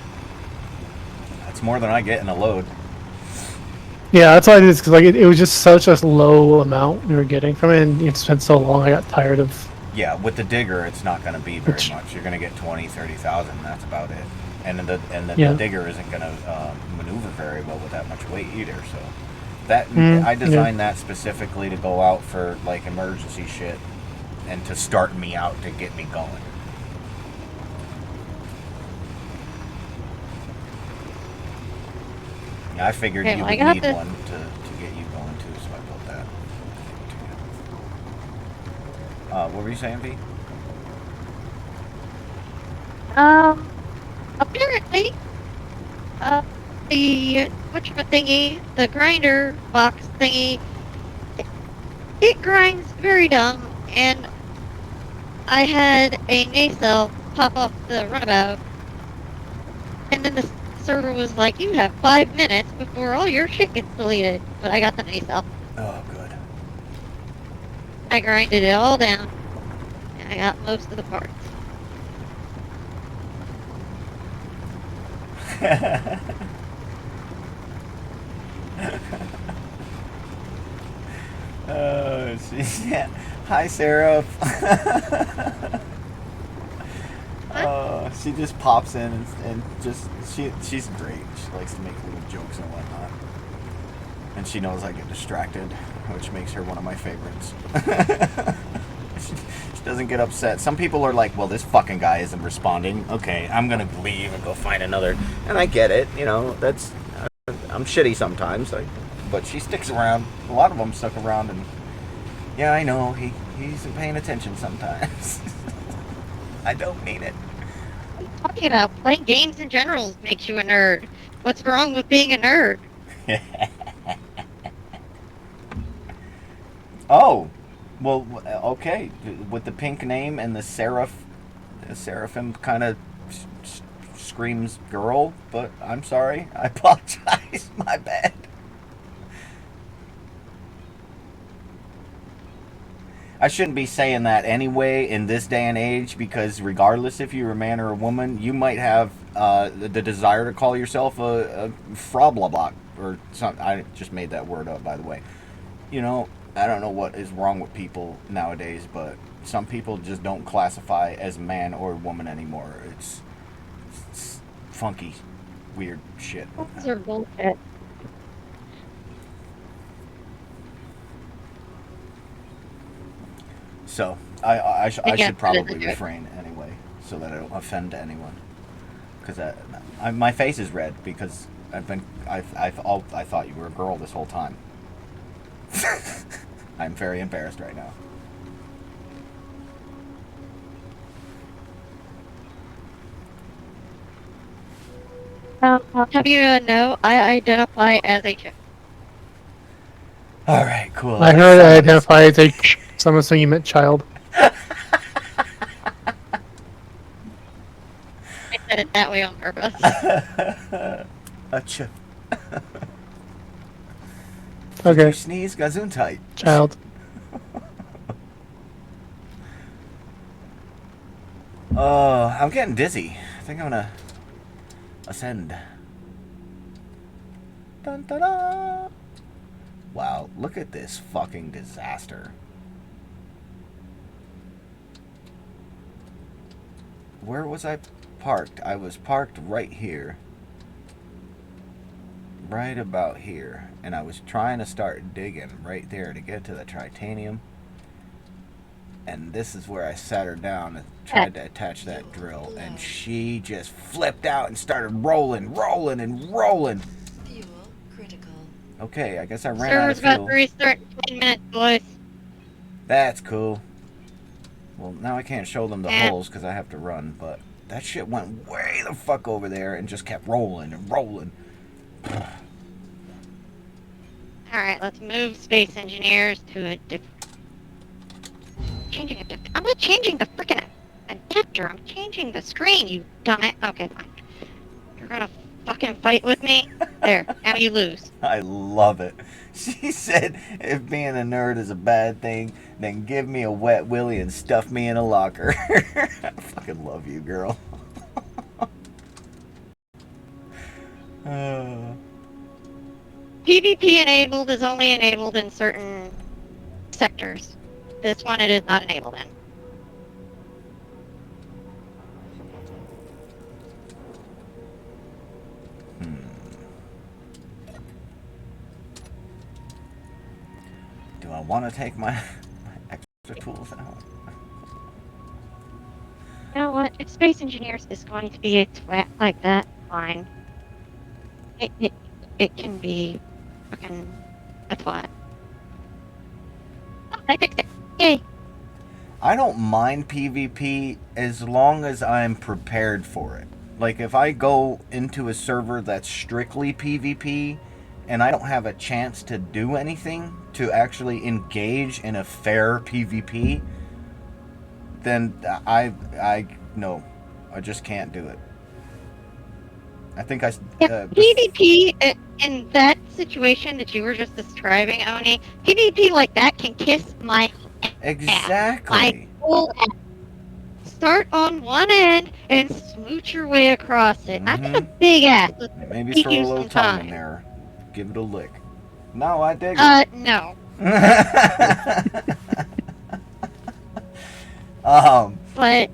That's more than I get in a load. Yeah, that's why I did this, because like it was just such a low amount we were getting from it, and it's been so long. I got tired of. Yeah, with the digger, it's not going to be very Which- much. You're going to get 20, 30,000. That's about it. And Yeah. the digger isn't going to maneuver very well with that much weight either. So that I Yeah. designed that specifically to go out for like emergency shit and to start me out to get me going. Yeah, I figured Okay, you well, I would got need this. one to get you going too, so I built that. What were you saying, V? Apparently, the thingy, the grinder box thingy, it grinds very dumb, and I had a nacelle pop off the runabout, and then the server was like, "You have 5 minutes before all your shit gets deleted." But I got the nacelle. Oh, good. I grinded it all down, and I got most of the parts. Oh, yeah. Hi, Sarah. She just pops in and just she's great. She likes to make little jokes and whatnot, and she knows I get distracted, which makes her one of my favorites. She doesn't get upset. Some people are like, "Well, this fucking guy isn't responding. Okay, I'm gonna leave and go find another." And I get it. You know, that's I'm shitty sometimes. But she sticks around. A lot of them stuck around, and yeah, I know he isn't paying attention sometimes. I don't mean it. Talking about playing games in general makes you a nerd. What's wrong with being a nerd? Oh, well, okay. With the pink name and the seraphim kind of screams girl. But I'm sorry. I apologize. My bad. I shouldn't be saying that anyway in this day and age, because regardless if you're a man or a woman, you might have the desire to call yourself a frablabot or something. I just made that word up, by the way. You know, I don't know what is wrong with people nowadays, but some people just don't classify as man or woman anymore. It's funky, weird shit. Those are bullshit. So I Yeah, should probably refrain anyway, so that I don't offend anyone. Because my face is red because I thought you were a girl this whole time. I'm very embarrassed right now. I'll have you know, I identify as a chick. All right, cool. I heard I identify as a. Someone saying you meant child. I said it that way on purpose. Achoo. Did Okay, you sneeze? Gesundheit. child. Oh, I'm getting dizzy. I think I'm gonna ascend. Dun, dun, dun. Wow, look at this fucking disaster. Where was I parked? I was parked right here. Right about here. And I was trying to start digging right there to get to the titanium. And this is where I sat her down to tried to attach that drill, and she just flipped out and started rolling. Fuel critical. Okay, I guess I ran out of Server's about fuel. to restart in 10 minutes, boys. That's cool. Well, now I can't show them the Yeah. holes because I have to run, but that shit went way the fuck over there and just kept rolling and rolling. Alright, let's move Space Engineers to a different... I'm not changing the freaking adapter. I'm changing the screen, you dumbass. Okay, fine. You're gonna fucking fight with me? There, now you lose. I love it. She said, if being a nerd is a bad thing, then give me a wet willy and stuff me in a locker. I fucking love you, girl. PvP enabled is only enabled in certain sectors. This one it is not enabled in. Do I want to take my extra tools out? You know what? If Space Engineers is going to be a twat like that, fine. It can be fucking a twat. Oh, I fixed it. Yay. I don't mind PvP as long as I'm prepared for it. Like, if I go into a server that's strictly PvP and I don't have a chance to do anything to actually engage in a fair PvP, then no, I just can't do it. I think I... PvP in that situation that you were just describing, Oni, PvP like that can kiss my Exactly. my whole ass. Start on one end and smooch your way across it. I'm a big ass. Maybe Take throw you a little some tongue time. in there. Give it a lick. No, I dig it. No. But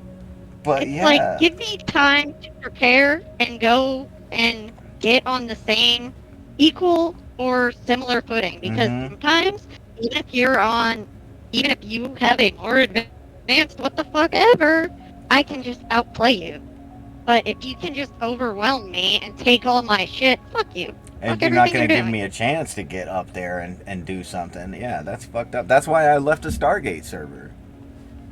it's yeah. like, give me time to prepare and go and get on the same equal or similar footing. Because sometimes, even if you have a more advanced what the fuck ever, I can just outplay you. But if you can just overwhelm me and take all my shit, fuck you. And Fuck you're not everything going to you're give doing. me a chance to get up there and do something. Yeah, that's fucked up. That's why I left a Stargate server.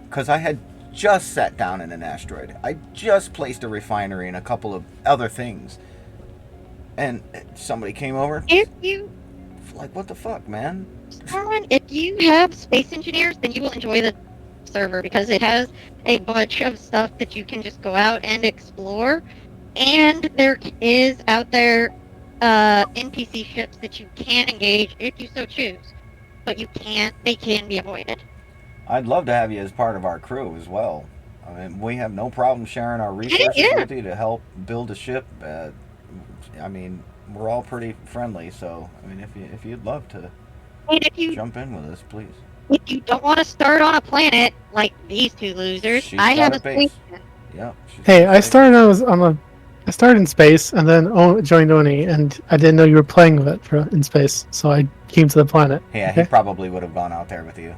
Because I had just sat down in an asteroid. I just placed a refinery and a couple of other things. And somebody came over. If you... Like, what the fuck, man? Starman, if you have Space Engineers, then you will enjoy the server because it has a bunch of stuff that you can just go out and explore. And there is out there NPC ships that you can engage if you so choose. But they can be avoided. I'd love to have you as part of our crew as well. I mean, we have no problem sharing our resources Yeah. with you to help build a ship. I mean, we're all pretty friendly, so I mean, if you'd love to And if you jump in with us, please. if you don't want to start on a planet like these two losers, She I have a started base. station. Yep. Hey, I started I started in space and then joined Oni, and I didn't know you were playing with it in space, so I came to the planet. Yeah, Okay? he probably would have gone out there with you.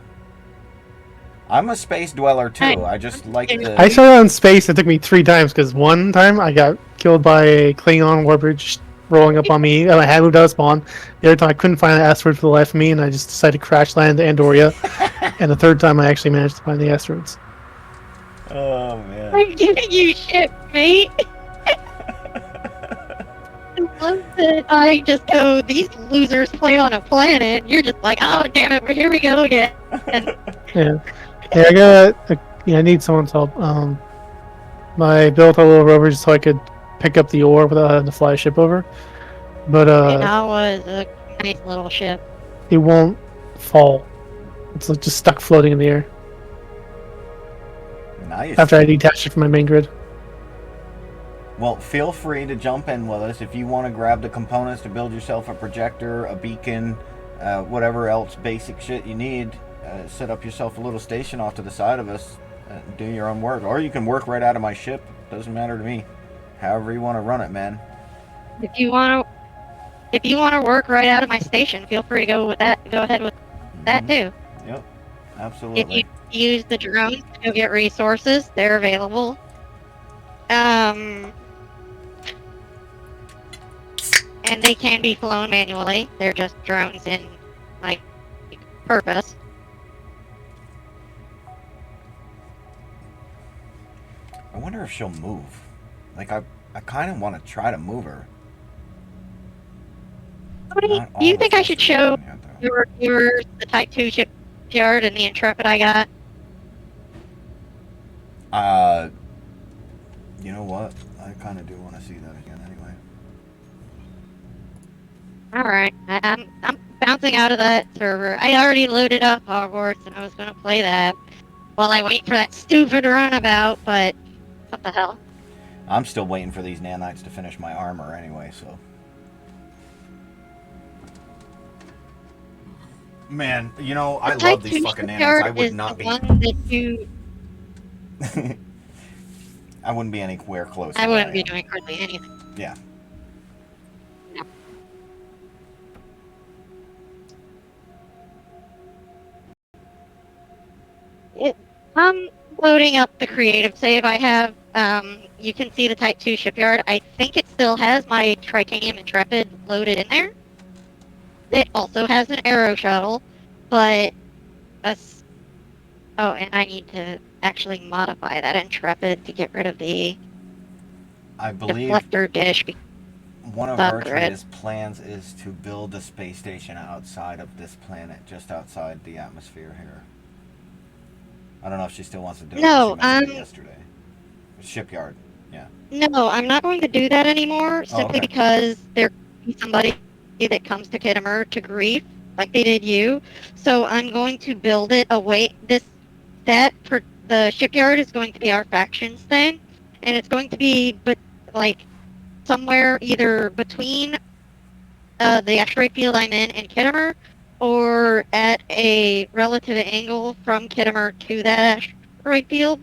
I'm a space dweller too. I just like the. I started on space. It took me 3 times because one time I got killed by a Klingon warbird rolling up on me, and I had moved out of spawn. The other time I couldn't find the asteroid for the life of me, and I just decided to crash land to Andoria. And the third time I actually managed to find the asteroids. Oh man. I'm giving you shit, mate. I just go, these losers play on a planet, and you're just like, oh damn it, here we go again. Yeah, I need someone's help. I built a little rover just so I could pick up the ore without having to fly a ship over. But And I was a nice little ship. it won't fall. It's like just stuck floating in the air Nice. after I detached it from my main grid. Well, feel free to jump in with us if you want to grab the components to build yourself a projector, a beacon, whatever else basic shit you need. Set up yourself a little station off to the side of us. Do your own work, or you can work right out of my ship. Doesn't matter to me. However you want to run it, man. If you want to work right out of my station, feel free to go with that. Go ahead with that too. Yep, absolutely. use the drones to go get resources. They're available. And they can be flown manually. They're just drones in, like, purpose. I wonder if she'll move. Like, I kind of want to try to move her. Do Not all you the think I should thrusters show are in here, though. your viewers the Type 2 shipyard and the Intrepid I got? You know what? I kind of do want to see that again anyway. Alright, I'm bouncing out of that server. I already loaded up Hogwarts and I was gonna play that while I wait for that stupid runabout, but what the hell? I'm still waiting for these nanites to finish my armor anyway, so. Man, you know, I The love Type these 2 fucking nanites. shipyard I would is not the be. one that you... I wouldn't be anywhere close. I to where wouldn't be am. doing hardly anything. Yeah. No. I'm loading up the creative save I have. You can see the Type 2 shipyard. I think it still has my Titanium Intrepid loaded in there. It also has an Aero Shuttle, but that's... Oh, and I need to actually modify that Intrepid to get rid of the I believe deflector dish. one of Under it. Gertrude's plans is to build a space station outside of this planet, just outside the atmosphere here. I don't know if she still wants to do it. No, She mentioned it yesterday. Shipyard. Yeah. No, I'm not going to do that anymore, simply okay. because there could be somebody that comes to Kittimer to grief, like they did you. So I'm going to build it away. The shipyard is going to be our factions thing, and it's going to be, but like somewhere either between the asteroid field I'm in and Kittimer, or at a relative angle from Kittimer to that asteroid field.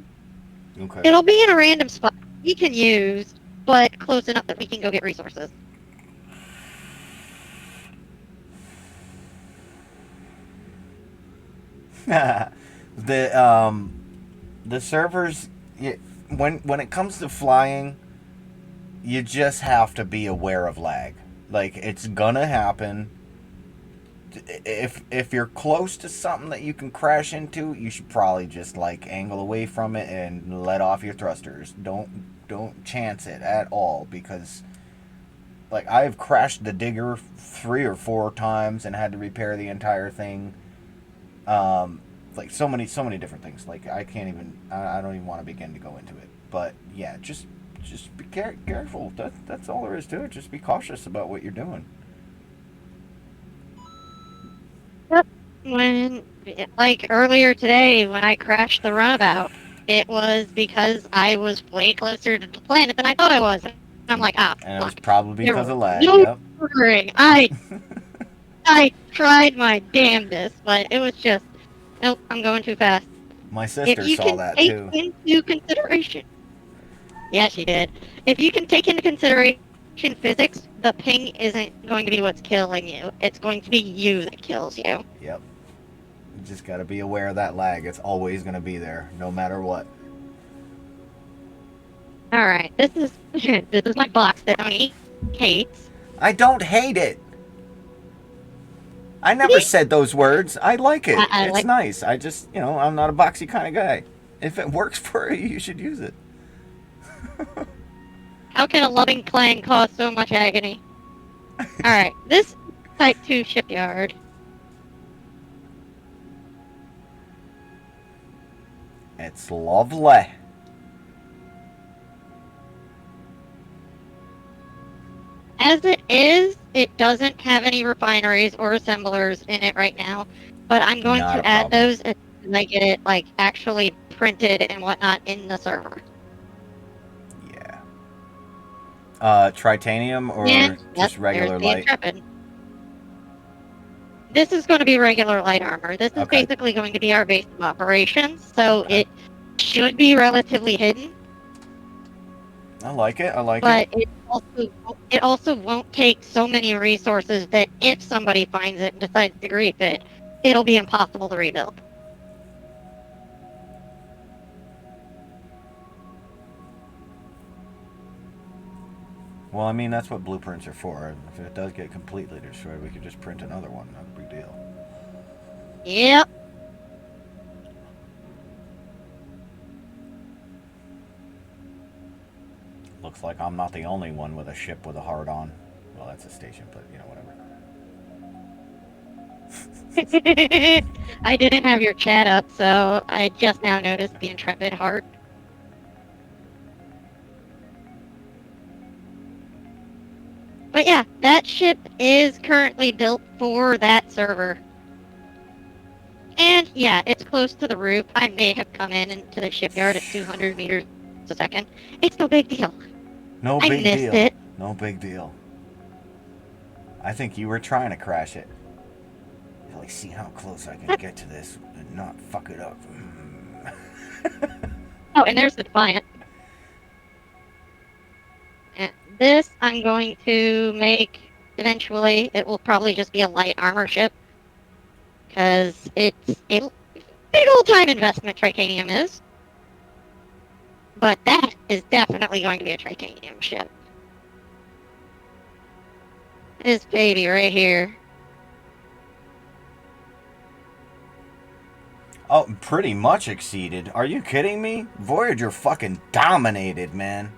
Okay. It'll be in a random spot we can use, but close enough that we can go get resources. The servers, when it comes to flying, you just have to be aware of lag. Like, it's gonna happen. If you're close to something that you can crash into, you should probably just like angle away from it and let off your thrusters. Don't chance it at all, because like I've crashed the digger 3 or 4 times and had to repair the entire thing. Like so many different things. Like I can't even. I don't even want to begin to go into it. But yeah, just be careful. That's all there is to it. Just be cautious about what you're doing. When, like earlier today, when I crashed the runabout, it was because I was way closer to the planet than I thought I was. And I'm like, And it was fuck. probably because of lag. No Yep. worrying. I tried my damnedest, but it was just, nope, I'm going too fast. My If sister you saw can that take too. into consideration, yeah, she did. If you can take into consideration physics, the ping isn't going to be what's killing you. It's going to be you that kills you. Yep. You just got to be aware of that lag. It's always going to be there, no matter what. All right, this is this is my box that Oni hates. I don't hate it. I never said those words. I like it. I It's like- nice. I just, I'm not a boxy kind of guy. If it works for you, you should use it. How can a loving clang cause so much agony? All right, this Type 2 shipyard. It's lovely. As it is, it doesn't have any refineries or assemblers in it right now, but I'm going Not to a add problem. those as soon as I get it like actually printed and whatnot in the server. Yeah. Tritanium or And just yes, regular there's the light? Intrepid. This is going to be regular light armor. This is Okay. basically going to be our base of operations, so Okay. it should be relatively hidden. I like it. I like But it. it also won't take so many resources that if somebody finds it and decides to grief it, it'll be impossible to rebuild. Well, I mean, that's what blueprints are for. If it does get completely destroyed, we could just print another one. Not a big deal. Yep. Looks like I'm not the only one with a ship with a heart on. Well, that's a station, but, you know, whatever. I didn't have your chat up, so I just now noticed the Intrepid heart. But yeah, that ship is currently built for that server. And yeah, it's close to the roof. I may have come in into the shipyard at 200 meters a second. It's no big deal. No I big missed deal. it. No big deal. I think you were trying to crash it. You're like, see how close I can get to this and not fuck it up. Oh, and there's the Defiant. And this I'm going to make eventually. It will probably just be a light armor ship. Because it's a big old time investment, Tritanium is. But that is definitely going to be a Tritanium ship. This baby right here. Oh, pretty much exceeded. Are you kidding me? Voyager fucking dominated, man.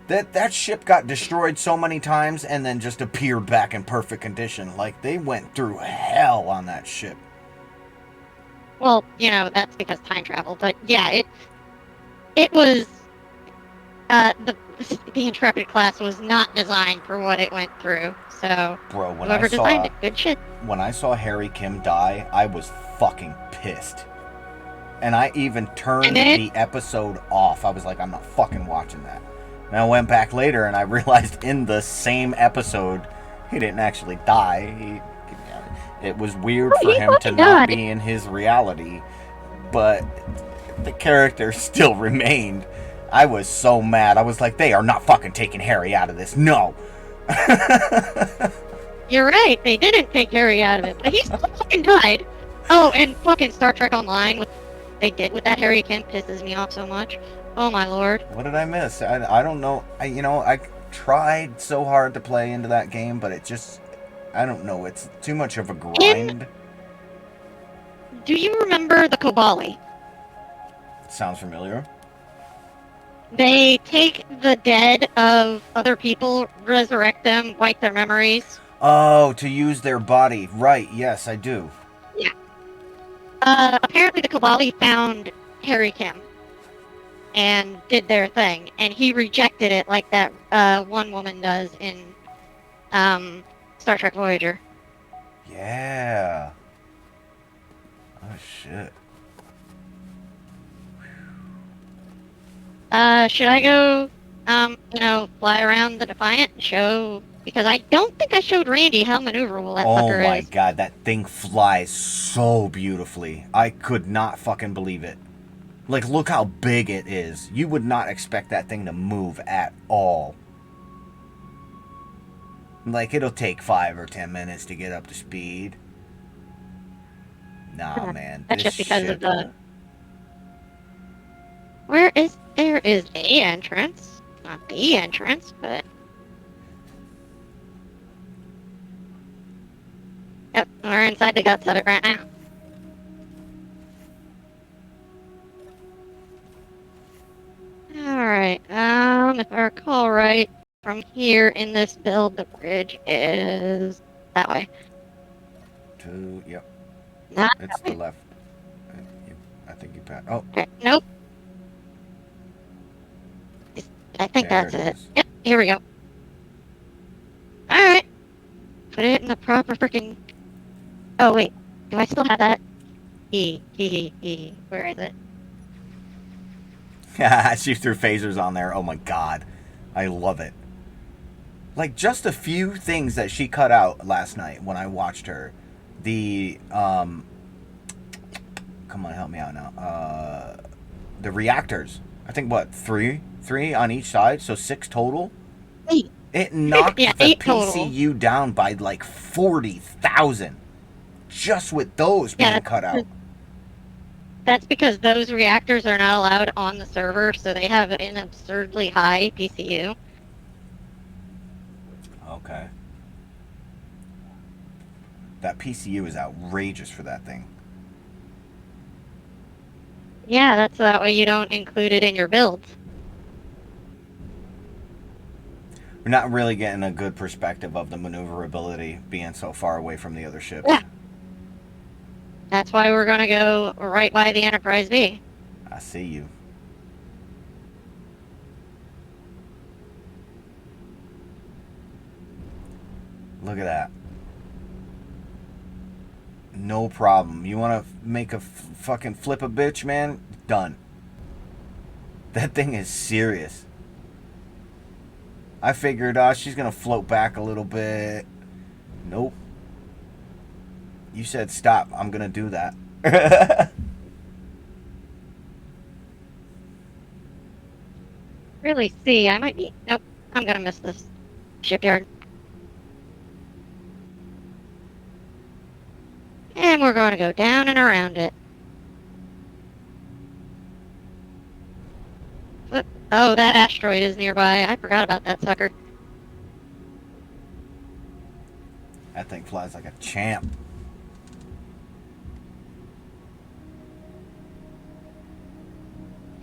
That ship got destroyed so many times and then just appeared back in perfect condition. Like, they went through hell on that ship. Well, you know, that's because time travel. But yeah, it was the Intrepid class was not designed for what it went through. So Bro, when whoever I designed saw it, good shit. when I saw Harry Kim die, I was fucking pissed. And I even turned the episode off. I was like, I'm not fucking watching that. And I went back later and I realized in the same episode, he didn't actually die. It was weird for him to not be in his reality, but the character still remained. I was so mad. I was like, they are not fucking taking Harry out of this. No. You're right. They didn't take Harry out of it, but he still fucking died. Oh, and fucking Star Trek Online, what they did with that Harry Kim pisses me off so much. Oh my lord. What did I miss? I don't know. I tried so hard to play into that game, but it just, I don't know. It's too much of a grind. Do you remember the Kobali? Sounds familiar. They take the dead of other people, resurrect them, wipe their memories. Oh, to use their body. Right, yes, I do. Yeah. Apparently the Kobali found Harry Kim and did their thing, and he rejected it like that one woman does in Star Trek Voyager. Yeah. Oh, shit. Should I go, fly around the Defiant and show... Because I don't think I showed Randy how maneuverable that fucker is. Oh my god, that thing flies so beautifully. I could not fucking believe it. Like, look how big it is. You would not expect that thing to move at all. Like, it'll take 5 or 10 minutes to get up to speed. Nah, man. That's this just because ship... of the... There is a entrance. Not the entrance, but... Yep, we're inside the guts of it right now. Alright, if I recall right, from here in this build, the bridge is that way. Yep. Not It's that the way. left. I think you passed. Oh, Okay, nope. I think there that's it it. is. Yep, here we go. Alright. Put it in the proper freaking... Oh, wait. Do I still have that? Where is it? She threw phasers on there. Oh my god. I love it. Like, just a few things that she cut out last night when I watched her. Come on, help me out now. The reactors. I think, what, three on each side? So 6 total? 8. It knocked Yeah, the 8 total. PCU down by like 40,000. Just with those being cut out. That's because those reactors are not allowed on the server, so they have an absurdly high PCU. Okay. That PCU is outrageous for that thing. Yeah, that's that way you don't include it in your builds. We're not really getting a good perspective of the maneuverability being so far away from the other ships. Yeah. That's why we're going to go right by the Enterprise B. I see you. Look at that. No problem. You want to make a fucking flip a bitch, man? Done. That thing is serious. I figured she's going to float back a little bit. Nope. You said stop. I'm going to do that. Really see, I might be... Nope, I'm going to miss this shipyard. And we're going to go down and around it. Oh, that asteroid is nearby. I forgot about that sucker. That thing flies like a champ.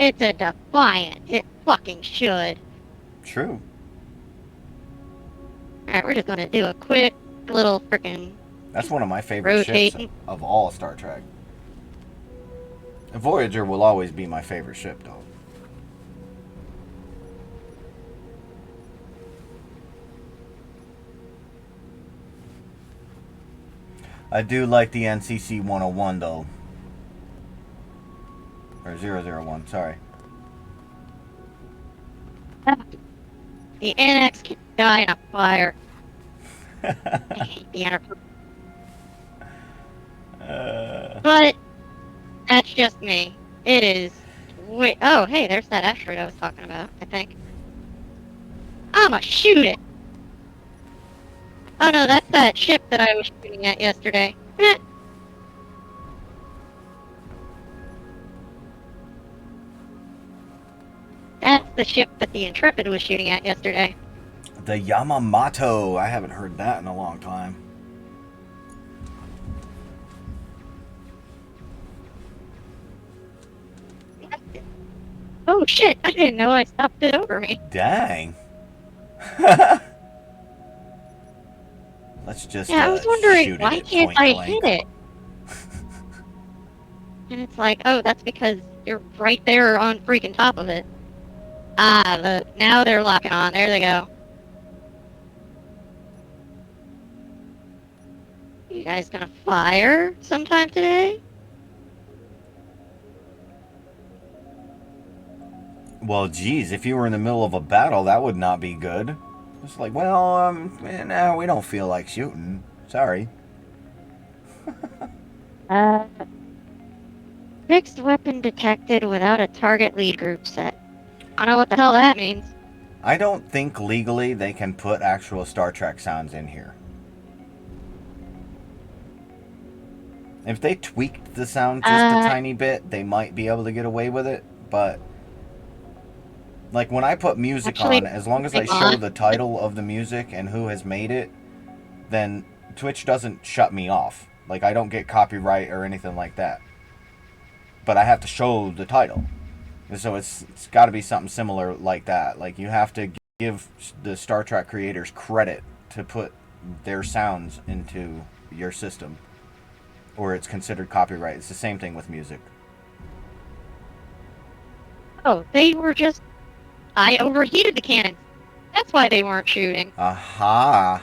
It's a Defiant. It fucking should. True. Alright, we're just going to do a quick little frickin' That's one of my favorite ships rotating. of all Star Trek. Voyager will always be my favorite ship, though. I do like the NCC 101, though. Or 001, sorry. The NX can die in a fire. I hate the Enterprise. But that's just me. It is. Wait. Oh, hey, there's that asteroid I was talking about. I think. I'ma shoot it. Oh no, that's that ship that I was shooting at yesterday. That's the ship that the Intrepid was shooting at yesterday. The Yamamoto. I haven't heard that in a long time. Oh shit, I didn't know I stopped it over me. Dang. Let's just Yeah, I was wondering, shoot why it at can't point I blank. hit it? And it's like, oh, that's because you're right there on freaking top of it. Ah, look, now they're locking on. There they go. You guys gonna fire sometime today? Well, geez, if you were in the middle of a battle, that would not be good. It's like, well, nah, we don't feel like shooting. Sorry. Fixed weapon detected without a target lead group set. I don't know what the hell that means. I don't think legally they can put actual Star Trek sounds in here. If they tweaked the sound just a tiny bit, they might be able to get away with it, but like when I put music Actually, on, as long as I show the title of the music and who has made it, then Twitch doesn't shut me off. Like I don't get copyright or anything like that. But I have to show the title. So it's got to be something similar like that. Like you have to give the Star Trek creators credit to put their sounds into your system, or it's considered copyright. It's the same thing with music. Oh, they were just... I overheated the cannon. That's why they weren't shooting. Aha.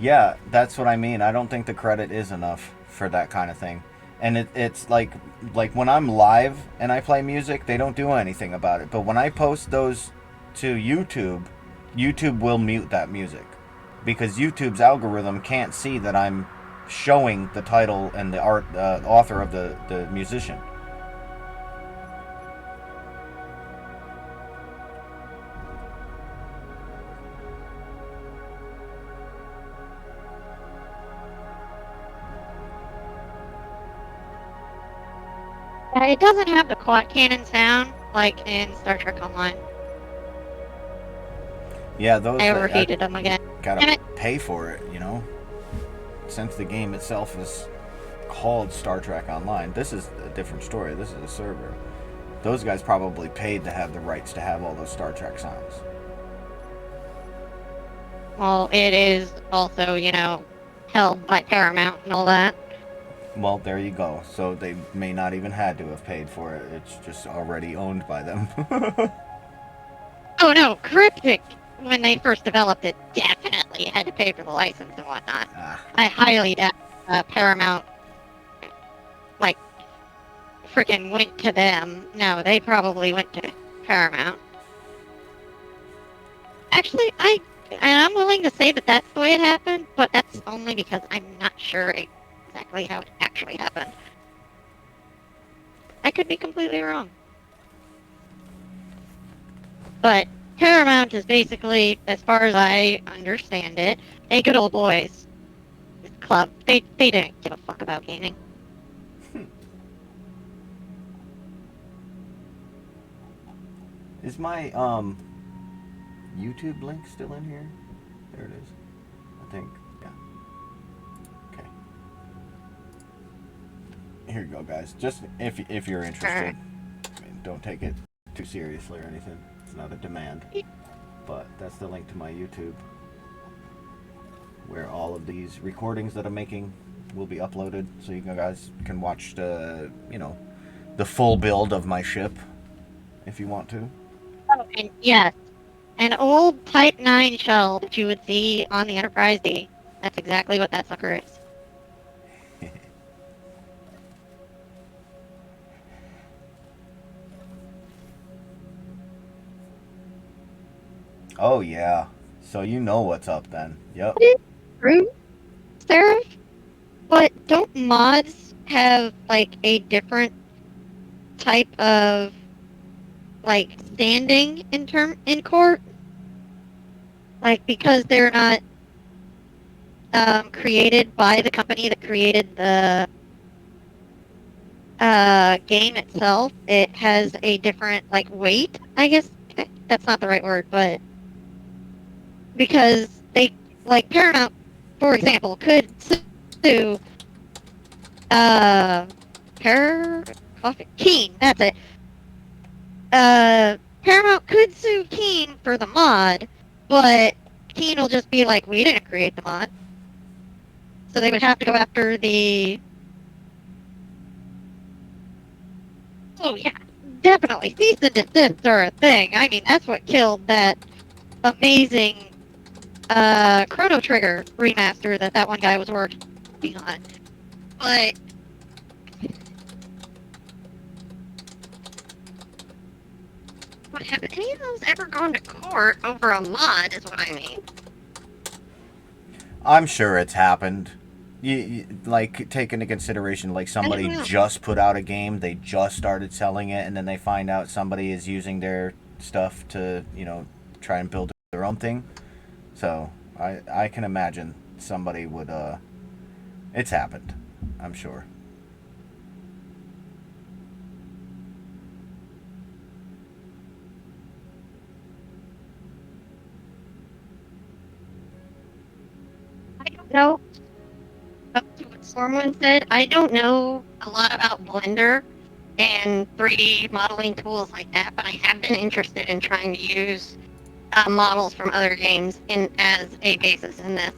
Yeah, that's what I mean. I don't think the credit is enough for that kind of thing. And it's like when I'm live and I play music, they don't do anything about it. But when I post those to YouTube, YouTube will mute that music. Because YouTube's algorithm can't see that I'm showing the title and the author of the musician. It doesn't have the quad cannon sound, like in Star Trek Online. Yeah, those I that overheated them again. Damn gotta it. pay for it, you know? Since the game itself is called Star Trek Online, this is a different story. This is a server. Those guys probably paid to have the rights to have all those Star Trek sounds. Well, it is also, held by Paramount and all that. Well, there you go. So they may not even had to have paid for it. It's just already owned by them. Oh no, Cryptic, when they first developed it, definitely had to pay for the license and whatnot. Ah, I highly doubt Paramount, like, freaking went to them. No, they probably went to Paramount. Actually, I'm willing to say that that's the way it happened, but that's only because I'm not sure exactly how it actually happened. I could be completely wrong. But Paramount is basically, as far as I understand it, a good old boys club. They didn't give a fuck about gaming. is my YouTube link still in here? There it is. I think. Yeah. Okay. Here you go, guys. Just if you're interested, I mean, don't take it too seriously or anything. It's not a demand. But that's the link to my YouTube, where all of these recordings that I'm making will be uploaded, so you guys can watch the full build of my ship if you want to. Oh, and yes, an old Type 9 shell that you would see on the Enterprise D. That's exactly what that sucker is. Oh yeah. So you know what's up then. Yep. True, Sarah? But don't mods have, like, a different type of, like, standing in court? Like, because they're not created by the company that created the game itself, it has a different, like, weight, I guess. That's not the right word, but because they, like, Paramount, for example, could sue uh Keen, that's it. Paramount could sue Keen for the mod, but Keen will just be like, we didn't create the mod. So they would have to go after the... Oh yeah, definitely. Cease and desist are a thing. I mean, that's what killed that amazing Chrono Trigger remaster that one guy was working on. But have any of those ever gone to court over a mod, is what I mean. I'm sure it's happened. Like, take into consideration, like, somebody know. just put out a game, they just started selling it, and then they find out somebody is using their stuff to, try and build their own thing. So, I can imagine somebody would, it's happened. I'm sure. I don't know. Up to what Stormwind said, I don't know a lot about Blender and 3D modeling tools like that, but I have been interested in trying to use models from other games as a basis in this.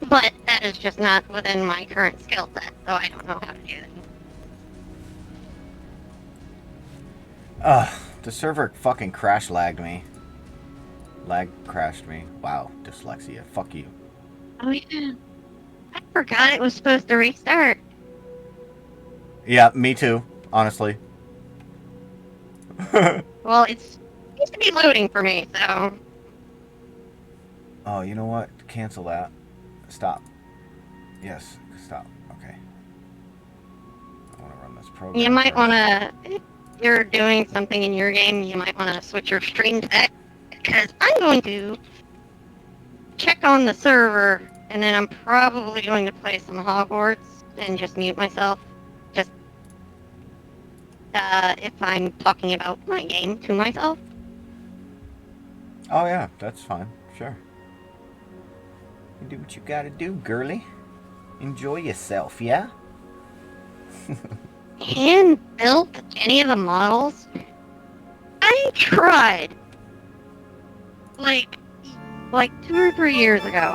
But that is just not within my current skill set, so I don't know how to do that. The server fucking crash lagged me. Lag crashed me. Wow, dyslexia. Fuck you. Oh yeah, I forgot it was supposed to restart. Yeah, me too, honestly. Well, it seems to be loading for me, so... Oh, you know what? Cancel that. Stop. Yes, stop. Okay. I want to run this program. You might first. want to, if you're doing something in your game, you might want to switch your stream deck, because I'm going to check on the server, and then I'm probably going to play some Hogwarts and just mute myself. if I'm talking about my game to myself. Oh yeah, that's fine. Sure. You do what you gotta do, girly. Enjoy yourself, yeah? Hand built any of the models? I tried. Like 2 or 3 years ago.